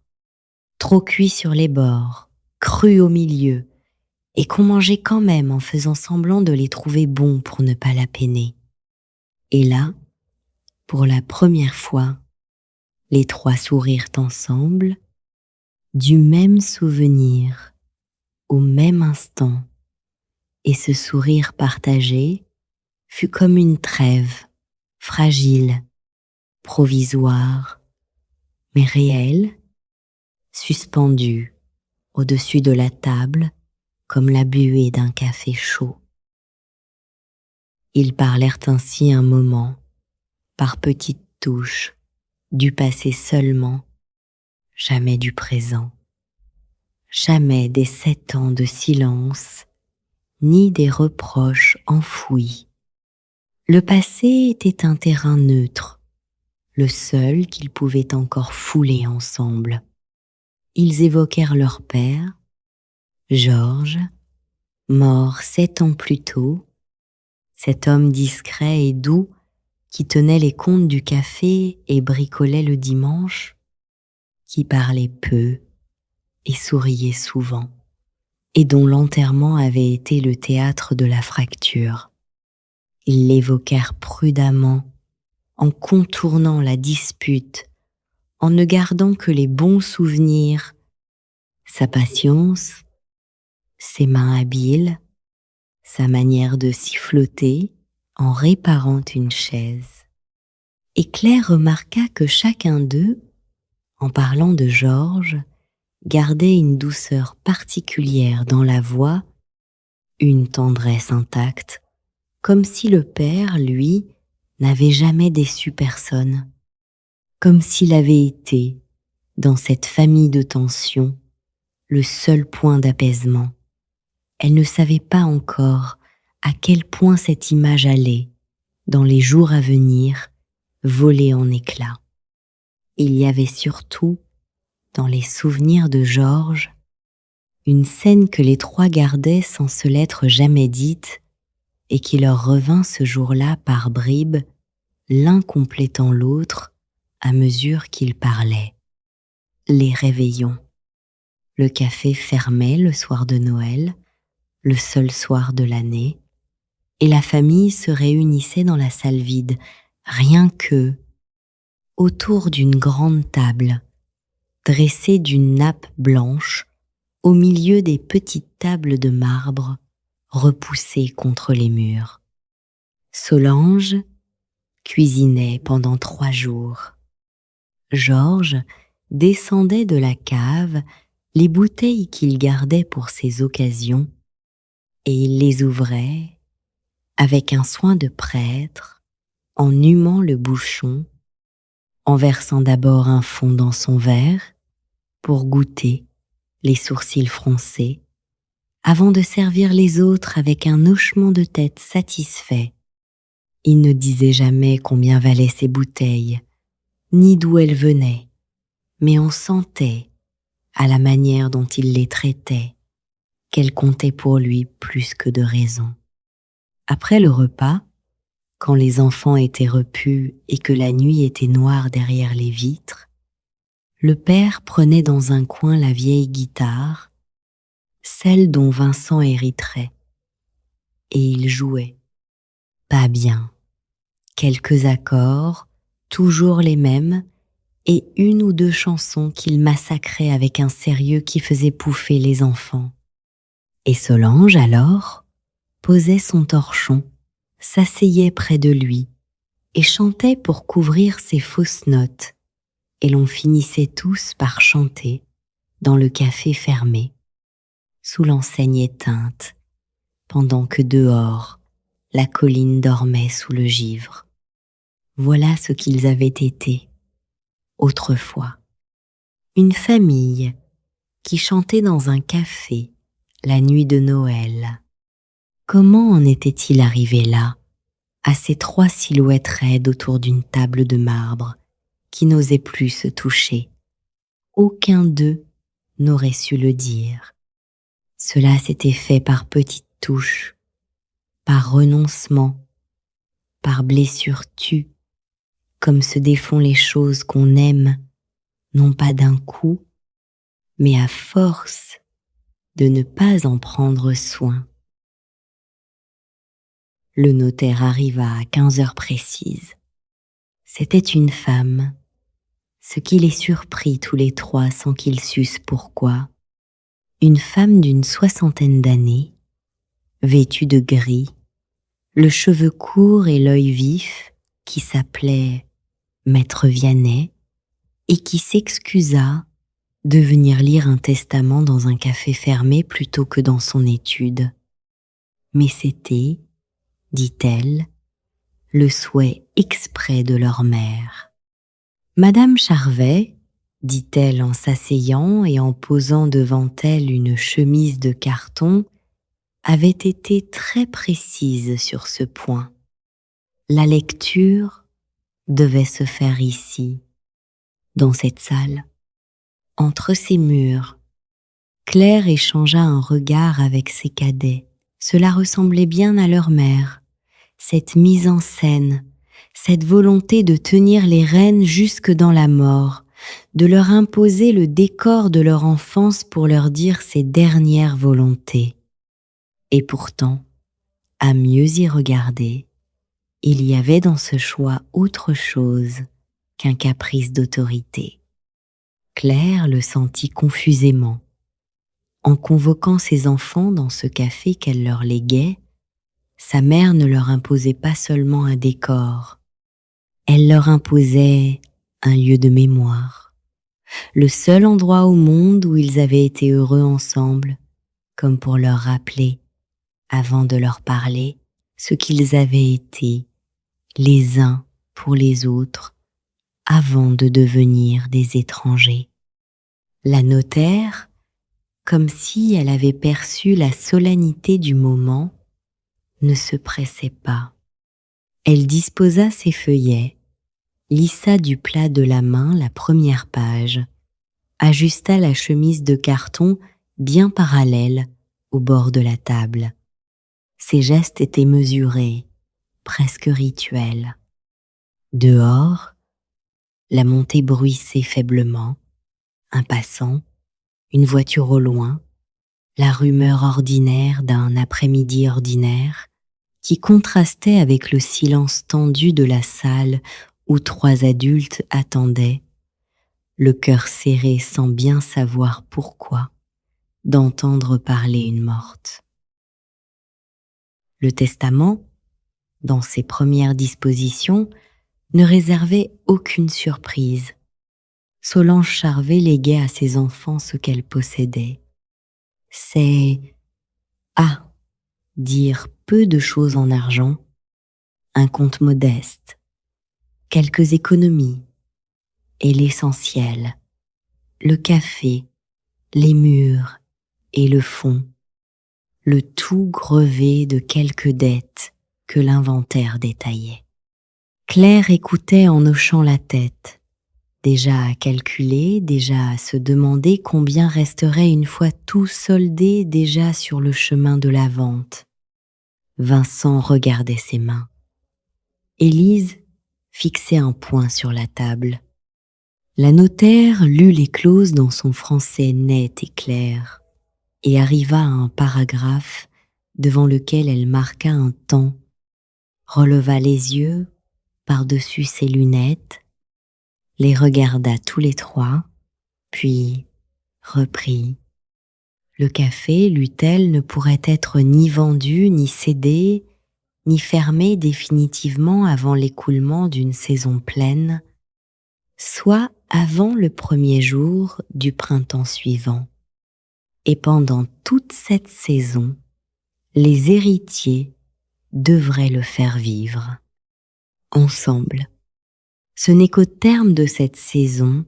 trop cuits sur les bords, crus au milieu, et qu'on mangeait quand même en faisant semblant de les trouver bons pour ne pas la peiner. Et là, pour la première fois, les 3 sourirent ensemble, du même souvenir, au même instant, et ce sourire partagé fut comme une trêve, fragile, provisoire, mais réelle, suspendue au-dessus de la table comme la buée d'un café chaud. Ils parlèrent ainsi un moment, par petites touches, du passé seulement, jamais du présent, jamais des 7 ans de silence, ni des reproches enfouis. Le passé était un terrain neutre, le seul qu'ils pouvaient encore fouler ensemble. Ils évoquèrent leur père, Georges, mort 7 ans plus tôt, cet homme discret et doux qui tenait les comptes du café et bricolait le dimanche, qui parlait peu et souriait souvent, et dont l'enterrement avait été le théâtre de la fracture. Ils l'évoquèrent prudemment, en contournant la dispute, en ne gardant que les bons souvenirs, sa patience, ses mains habiles, sa manière de siffloter en réparant une chaise. Et Claire remarqua que chacun d'eux, en parlant de Georges, gardait une douceur particulière dans la voix, une tendresse intacte, comme si le père, lui, n'avait jamais déçu personne, comme s'il avait été, dans cette famille de tension, le seul point d'apaisement. Elle ne savait pas encore à quel point cette image allait, dans les jours à venir, voler en éclats. Il y avait surtout, dans les souvenirs de Georges, une scène que les trois gardaient sans se l'être jamais dite et qui leur revint ce jour-là par bribes, l'un complétant l'autre à mesure qu'ils parlaient. Les réveillons. Le café fermait le soir de Noël, le seul soir de l'année, et la famille se réunissait dans la salle vide, rien que autour d'une grande table, dressée d'une nappe blanche, au milieu des petites tables de marbre repoussées contre les murs. Solange cuisinait pendant 3 jours. Georges descendait de la cave les bouteilles qu'il gardait pour ces occasions et il les ouvrait avec un soin de prêtre en humant le bouchon, en versant d'abord un fond dans son verre pour goûter, les sourcils froncés, avant de servir les autres avec un hochement de tête satisfait. Il ne disait jamais combien valaient ces bouteilles, ni d'où elles venaient, mais on sentait, à la manière dont il les traitait, qu'elles comptaient pour lui plus que de raison. Après le repas, quand les enfants étaient repus et que la nuit était noire derrière les vitres, le père prenait dans un coin la vieille guitare, celle dont Vincent hériterait, et il jouait, pas bien, quelques accords, toujours les mêmes, et 1 ou 2 chansons qu'il massacrait avec un sérieux qui faisait pouffer les enfants. Et Solange, alors, posait son torchon, s'asseyait près de lui, et chantait pour couvrir ses fausses notes, et l'on finissait tous par chanter, dans le café fermé, sous l'enseigne éteinte, pendant que dehors, la colline dormait sous le givre. Voilà ce qu'ils avaient été, autrefois. Une famille qui chantait dans un café la nuit de Noël. Comment en était-il arrivé là, à ces 3 silhouettes raides autour d'une table de marbre qui n'osaient plus se toucher? Aucun d'eux n'aurait su le dire. Cela s'était fait par petites touches, par renoncement, par blessures tues, comme se défont les choses qu'on aime, non pas d'un coup, mais à force de ne pas en prendre soin. Le notaire arriva à 15 heures précises. C'était une femme, ce qui les surprit tous les 3 sans qu'ils sussent pourquoi. Une femme d'une 60aine d'années, vêtue de gris, le cheveu court et l'œil vif, qui s'appelait Maître Vianney, et qui s'excusa de venir lire un testament dans un café fermé plutôt que dans son étude. Mais c'était, dit-elle, le souhait exprès de leur mère. Madame Charvet, dit-elle en s'asseyant et en posant devant elle une chemise de carton, avait été très précise sur ce point. La lecture devait se faire ici, dans cette salle. Entre ces murs, Claire échangea un regard avec ses cadets, Cela ressemblait bien à leur mère, cette mise en scène, cette volonté de tenir les rênes jusque dans la mort, de leur imposer le décor de leur enfance pour leur dire ses dernières volontés. Et pourtant, à mieux y regarder, il y avait dans ce choix autre chose qu'un caprice d'autorité. Claire le sentit confusément. En convoquant ses enfants dans ce café qu'elle leur léguait, sa mère ne leur imposait pas seulement un décor, elle leur imposait un lieu de mémoire, le seul endroit au monde où ils avaient été heureux ensemble, comme pour leur rappeler, avant de leur parler, ce qu'ils avaient été, les uns pour les autres, avant de devenir des étrangers. La notaire, comme si elle avait perçu la solennité du moment, ne se pressait pas. Elle disposa ses feuillets, lissa du plat de la main la première page, ajusta la chemise de carton bien parallèle au bord de la table. Ses gestes étaient mesurés, presque rituels. Dehors, la montée bruissait faiblement, un passant, une voiture au loin, la rumeur ordinaire d'un après-midi ordinaire qui contrastait avec le silence tendu de la salle où 3 adultes attendaient, le cœur serré sans bien savoir pourquoi, d'entendre parler une morte. Le testament, dans ses premières dispositions, ne réservait aucune surprise. Solange Charvet léguait à ses enfants ce qu'elle possédait. C'est dire peu de choses en argent, un compte modeste, quelques économies, et l'essentiel, le café, les murs et le fond, le tout grevé de quelques dettes que l'inventaire détaillait. Claire écoutait en hochant la tête, déjà à calculer, déjà à se demander combien resterait une fois tout soldé déjà sur le chemin de la vente. Vincent regardait ses mains. Élise fixait un poing sur la table. La notaire lut les clauses dans son français net et clair et arriva à un paragraphe devant lequel elle marqua un temps, releva les yeux par-dessus ses lunettes, les regarda tous les 3, puis reprit. Le café, lut-elle, ne pourrait être ni vendu, ni cédé, ni fermé définitivement avant l'écoulement d'une saison pleine, soit avant le premier jour du printemps suivant. Et pendant toute cette saison, les héritiers devraient le faire vivre. Ensemble. Ce n'est qu'au terme de cette saison,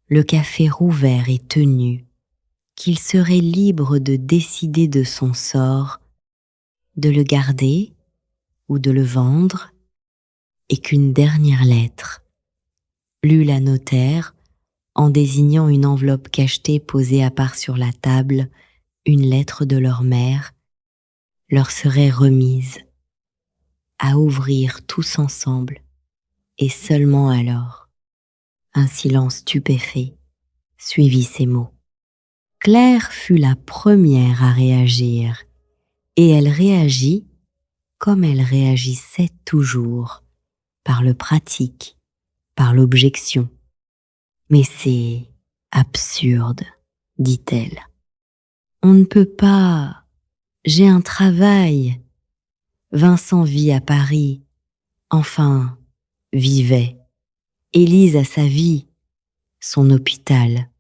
le café rouvert et tenu, qu'il serait libre de décider de son sort, de le garder ou de le vendre, et qu'une dernière lettre, lut la notaire en désignant une enveloppe cachetée posée à part sur la table, une lettre de leur mère, leur serait remise, à ouvrir tous ensemble, et seulement alors, un silence stupéfait suivit ces mots. Claire fut la première à réagir, et elle réagit comme elle réagissait toujours, par le pratique, par l'objection. Mais c'est absurde, dit-elle. On ne peut pas, j'ai un travail. Vincent vit à Paris, enfin, vivait. Élise a sa vie, son hôpital.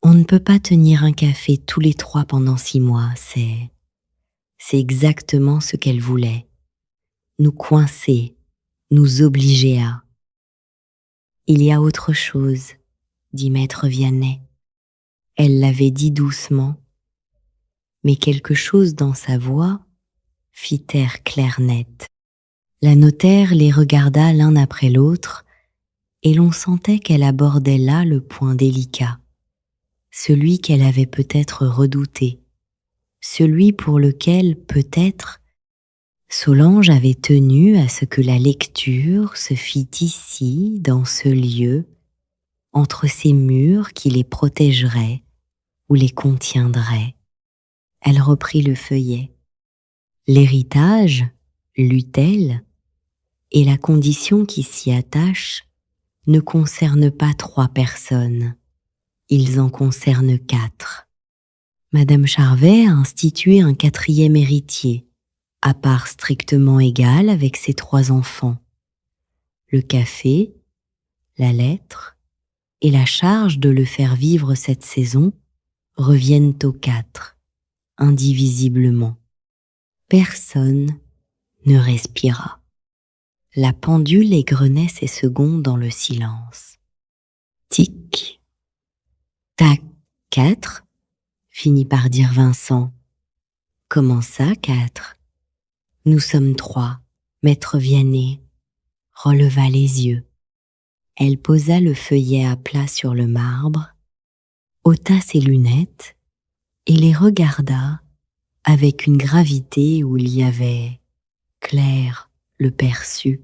On ne peut pas tenir un café tous les 3 pendant 6 mois, c'est exactement ce qu'elle voulait. Nous coincer, nous obliger à. Il y a autre chose, dit maître Vianney. Elle l'avait dit doucement, mais quelque chose dans sa voix fit taire Claire net. La notaire les regarda l'un après l'autre, et l'on sentait qu'elle abordait là le point délicat, celui qu'elle avait peut-être redouté, celui pour lequel, peut-être, Solange avait tenu à ce que la lecture se fît ici, dans ce lieu, entre ces murs qui les protégeraient ou les contiendraient. Elle reprit le feuillet. L'héritage, lut-elle, et la condition qui s'y attache ne concernent pas 3 personnes, ils en concernent 4. Madame Charvet a institué un 4e héritier, à part strictement égale avec ses 3 enfants. Le café, la lettre et la charge de le faire vivre cette saison reviennent aux 4, indivisiblement. Personne ne respira. La pendule égrenait ses secondes dans le silence. Tic, tac, 4, finit par dire Vincent. Comment ça, 4? Nous sommes 3. Maître Vianney releva les yeux. Elle posa le feuillet à plat sur le marbre, ôta ses lunettes et les regarda avec une gravité où il y avait, Claire le perçut,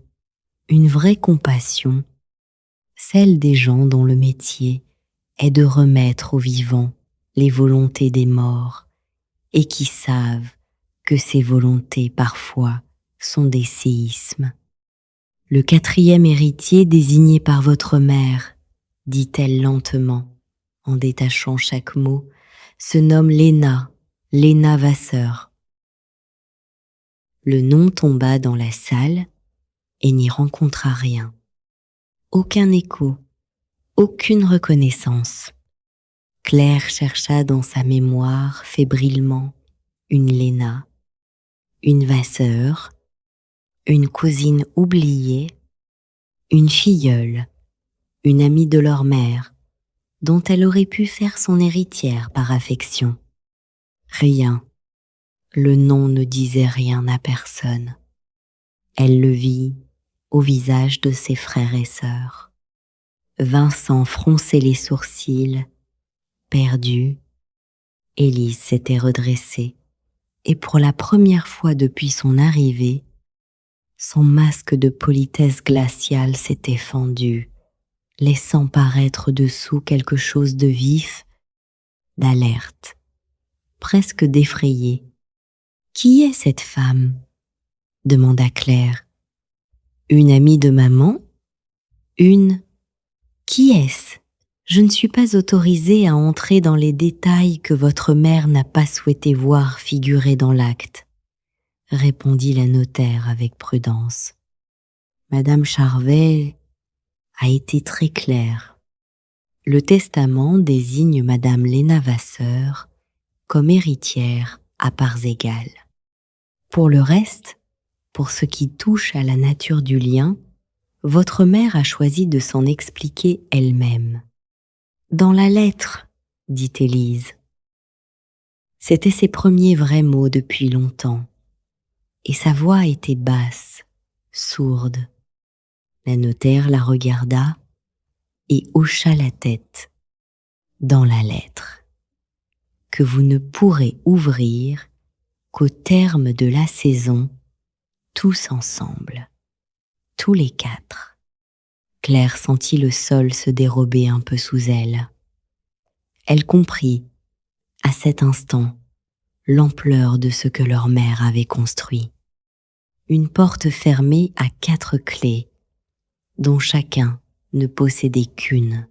une vraie compassion, celle des gens dont le métier est de remettre aux vivants les volontés des morts et qui savent que ces volontés parfois sont des séismes. Le 4e héritier désigné par votre mère, dit-elle lentement, en détachant chaque mot, se nomme Léna Vasseur. Le nom tomba dans la salle et n'y rencontra rien. Aucun écho, aucune reconnaissance. Claire chercha dans sa mémoire fébrilement une Léna, une Vasseur, une cousine oubliée, une filleule, une amie de leur mère, dont elle aurait pu faire son héritière par affection. Rien, le nom ne disait rien à personne. Elle le vit au visage de ses frères et sœurs. Vincent fronçait les sourcils, perdu. Élise s'était redressée, et pour la première fois depuis son arrivée, son masque de politesse glaciale s'était fendu, laissant paraître dessous quelque chose de vif, d'alerte, presque d'effrayé. « Qui est cette femme ?» demanda Claire. « Une amie de maman ? Une… Qui est-ce ? Je ne suis pas autorisée à entrer dans les détails que votre mère n'a pas souhaité voir figurer dans l'acte, » répondit la notaire avec prudence. Madame Charvet a été très claire. Le testament désigne Madame Léna Vasseur comme héritière à parts égales. Pour le reste, pour ce qui touche à la nature du lien, votre mère a choisi de s'en expliquer elle-même. Dans la lettre, dit Élise. C'étaient ses premiers vrais mots depuis longtemps, et sa voix était basse, sourde. La notaire la regarda et hocha la tête. Dans la lettre, que vous ne pourrez ouvrir qu'au terme de la saison, tous ensemble, tous les 4. Claire sentit le sol se dérober un peu sous elle. Elle comprit, à cet instant, l'ampleur de ce que leur mère avait construit. Une porte fermée à 4 clés, dont chacun ne possédait qu'une.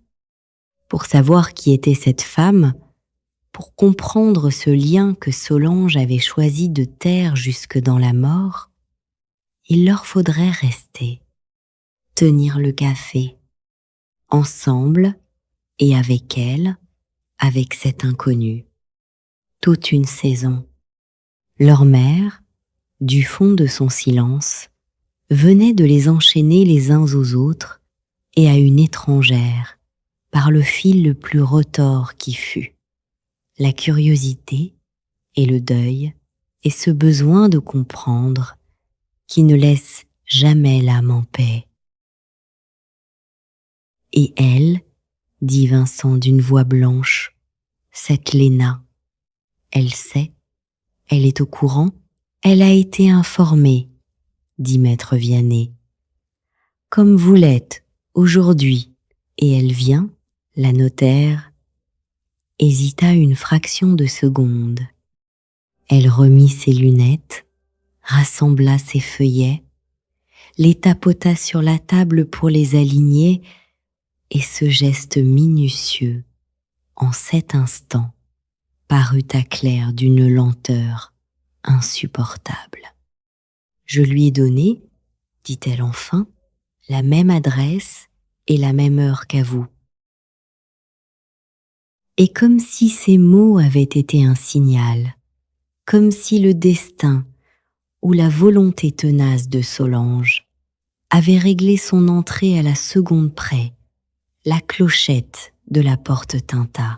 Pour savoir qui était cette femme, pour comprendre ce lien que Solange avait choisi de taire jusque dans la mort, il leur faudrait rester, tenir le café, ensemble et avec elle, avec cet inconnu. Toute une saison. Leur mère, du fond de son silence, venait de les enchaîner les uns aux autres et à une étrangère, par le fil le plus retors qui fût. La curiosité et le deuil et ce besoin de comprendre qui ne laisse jamais l'âme en paix. Et elle, dit Vincent d'une voix blanche, cette Léna, elle sait, Elle est au courant, elle a été informée, dit maître Vianney. Comme vous l'êtes, aujourd'hui, et elle vient, la notaire hésita une fraction de seconde. Elle remit ses lunettes, rassembla ses feuillets, les tapota sur la table pour les aligner, et ce geste minutieux, en cet instant, parut à Claire d'une lenteur insupportable. Je lui ai donné, dit-elle enfin, la même adresse et la même heure qu'à vous. Et comme si ces mots avaient été un signal, comme si le destin ou la volonté tenace de Solange avait réglé son entrée à la seconde près, la clochette de la porte tinta.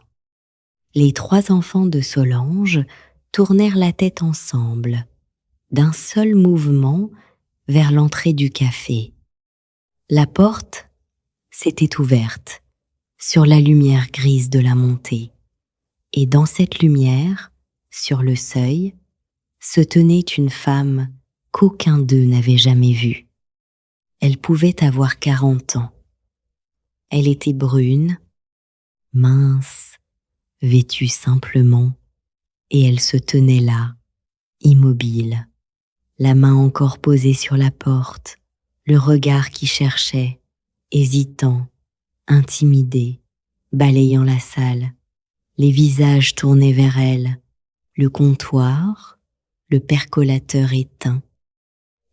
Les 3 enfants de Solange tournèrent la tête ensemble, d'un seul mouvement, vers l'entrée du café. La porte s'était ouverte sur la lumière grise de la montée, et dans cette lumière, sur le seuil, se tenait une femme qu'aucun d'eux n'avait jamais vue. Elle pouvait avoir 40 ans. Elle était brune, mince, vêtue simplement, et elle se tenait là, immobile, la main encore posée sur la porte, le regard qui cherchait, hésitant, intimidé, balayant la salle, les visages tournés vers elle, le comptoir, le percolateur éteint.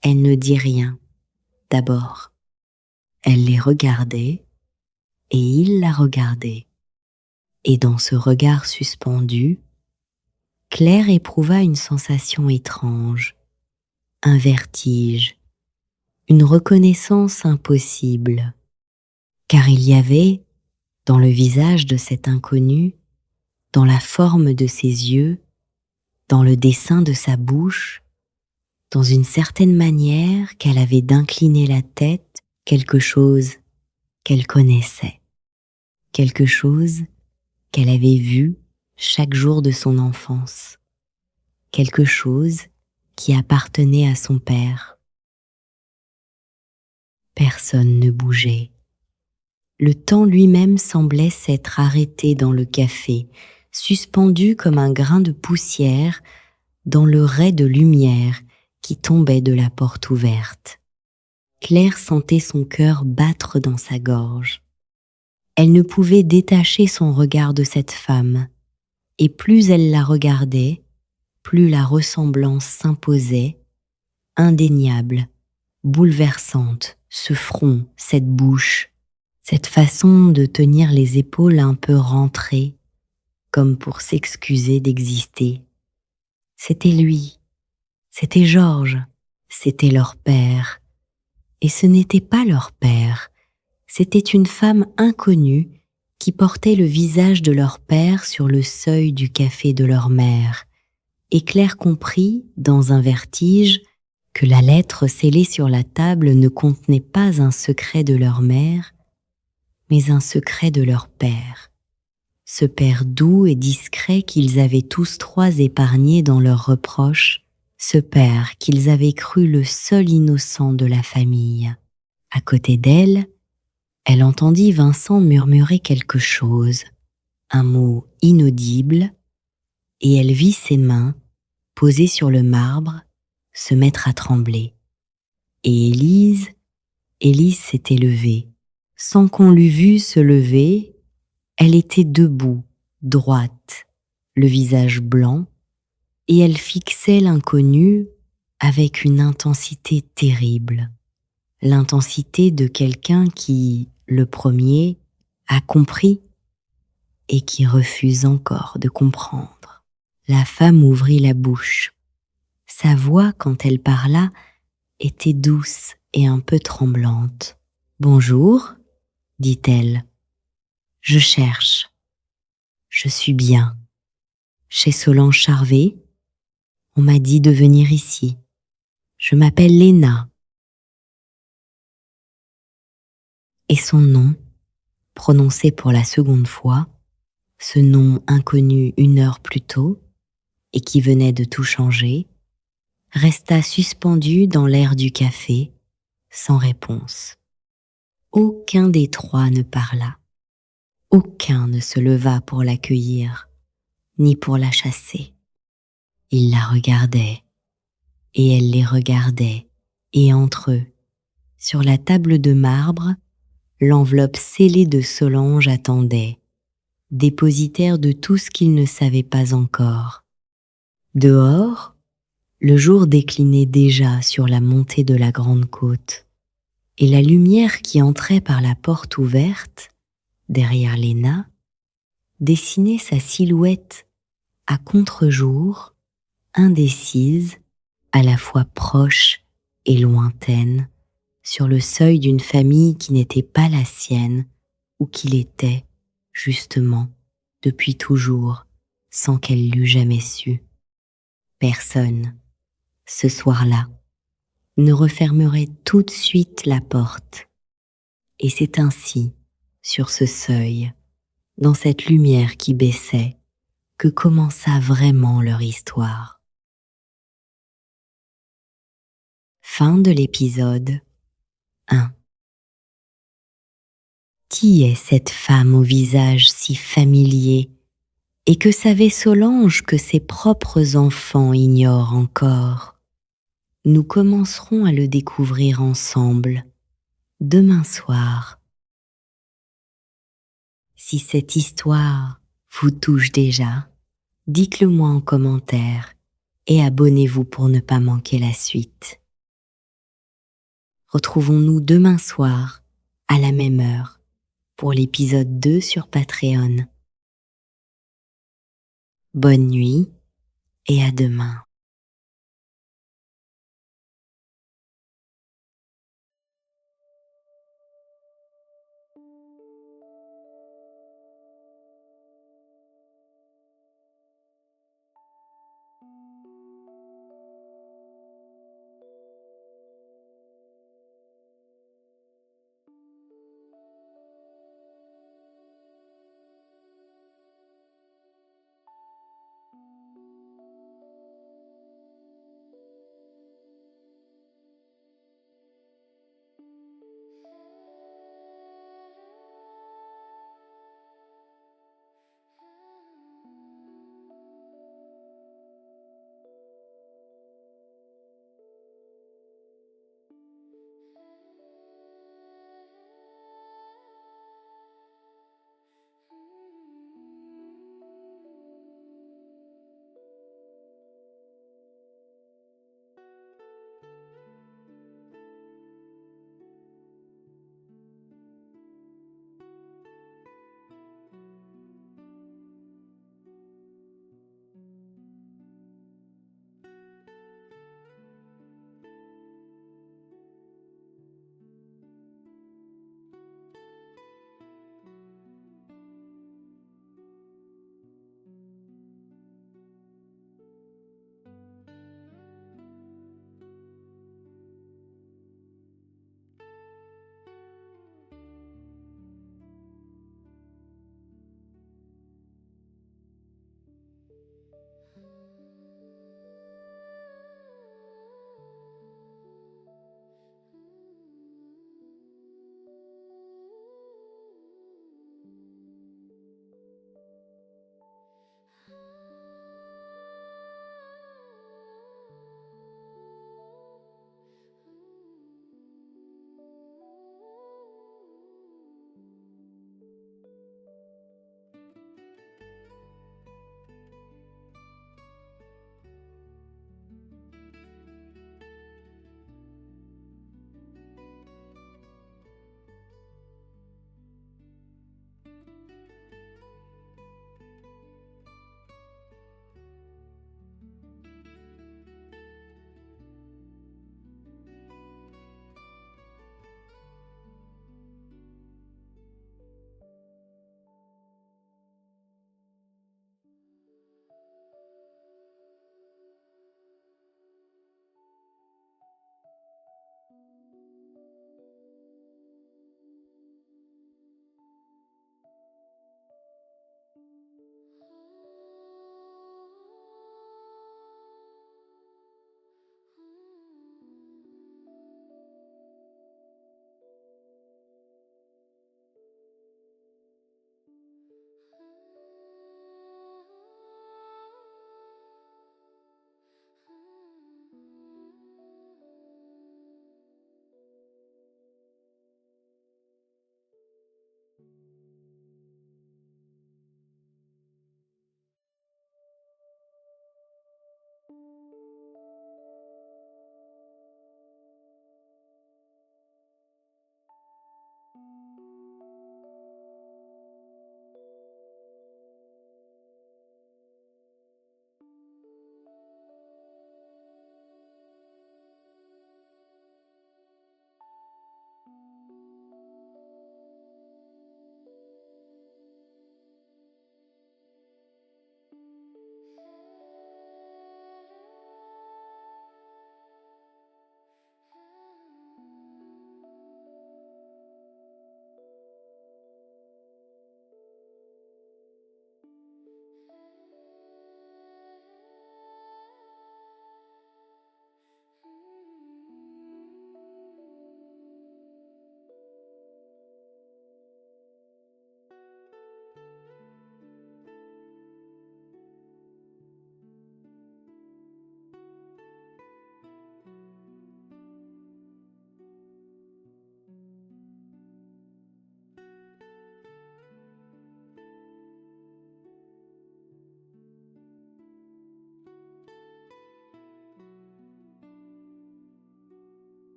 Elle ne dit rien, d'abord. Elle les regardait, et il la regardait. Et dans ce regard suspendu, Claire éprouva une sensation étrange, un vertige, une reconnaissance impossible, car il y avait, dans le visage de cet inconnu, dans la forme de ses yeux, dans le dessin de sa bouche, dans une certaine manière qu'elle avait d'incliner la tête, quelque chose qu'elle connaissait, quelque chose qu'elle avait vu chaque jour de son enfance, quelque chose qui appartenait à son père. Personne ne bougeait. Le temps lui-même semblait s'être arrêté dans le café, suspendu comme un grain de poussière dans le rai de lumière qui tombait de la porte ouverte. Claire sentait son cœur battre dans sa gorge. Elle ne pouvait détacher son regard de cette femme, et plus elle la regardait, plus la ressemblance s'imposait, indéniable, bouleversante, ce front, cette bouche, cette façon de tenir les épaules un peu rentrées, comme pour s'excuser d'exister. C'était lui, c'était Georges, c'était leur père. Et ce n'était pas leur père, c'était une femme inconnue qui portait le visage de leur père sur le seuil du café de leur mère. Et Claire comprit, dans un vertige, que la lettre scellée sur la table ne contenait pas un secret de leur mère, mais un secret de leur père. Ce père doux et discret qu'ils avaient tous 3 épargné dans leurs reproches, ce père qu'ils avaient cru le seul innocent de la famille. À côté d'elle, elle entendit Vincent murmurer quelque chose, un mot inaudible, et elle vit ses mains, posées sur le marbre, se mettre à trembler. Et Élise s'était levée. Sans qu'on l'eût vue se lever, elle était debout, droite, le visage blanc, et elle fixait l'inconnu avec une intensité terrible. L'intensité de quelqu'un qui, le premier, a compris et qui refuse encore de comprendre. La femme ouvrit la bouche. Sa voix, quand elle parla, était douce et un peu tremblante. « Bonjour, dit-elle. Je cherche. Je suis bien. Chez Solange Charvet, on m'a dit de venir ici. Je m'appelle Léna. » Et son nom, prononcé pour la seconde fois, ce nom inconnu 1 heure plus tôt, et qui venait de tout changer, resta suspendu dans l'air du café, sans réponse. Aucun des trois ne parla. Aucun ne se leva pour l'accueillir, ni pour la chasser. Ils la regardaient, et elle les regardait, et entre eux, sur la table de marbre, l'enveloppe scellée de Solange attendait, dépositaire de tout ce qu'ils ne savaient pas encore. Dehors, le jour déclinait déjà sur la montée de la grande côte, et la lumière qui entrait par la porte ouverte, derrière Léna, dessinait sa silhouette à contre-jour, indécise, à la fois proche et lointaine, sur le seuil d'une famille qui n'était pas la sienne, ou qui l'était, justement, depuis toujours, sans qu'elle l'eût jamais su. Personne, ce soir-là, ne refermerait tout de suite la porte. Et c'est ainsi, sur ce seuil, dans cette lumière qui baissait, que commença vraiment leur histoire. Fin de l'épisode 1. Qui est cette femme au visage si familier et que savait Solange que ses propres enfants ignorent encore? Nous commencerons à le découvrir ensemble demain soir. Si cette histoire vous touche déjà, dites-le moi en commentaire et abonnez-vous pour ne pas manquer la suite. Retrouvons-nous demain soir à la même heure pour l'épisode 2 sur Patreon. Bonne nuit et à demain.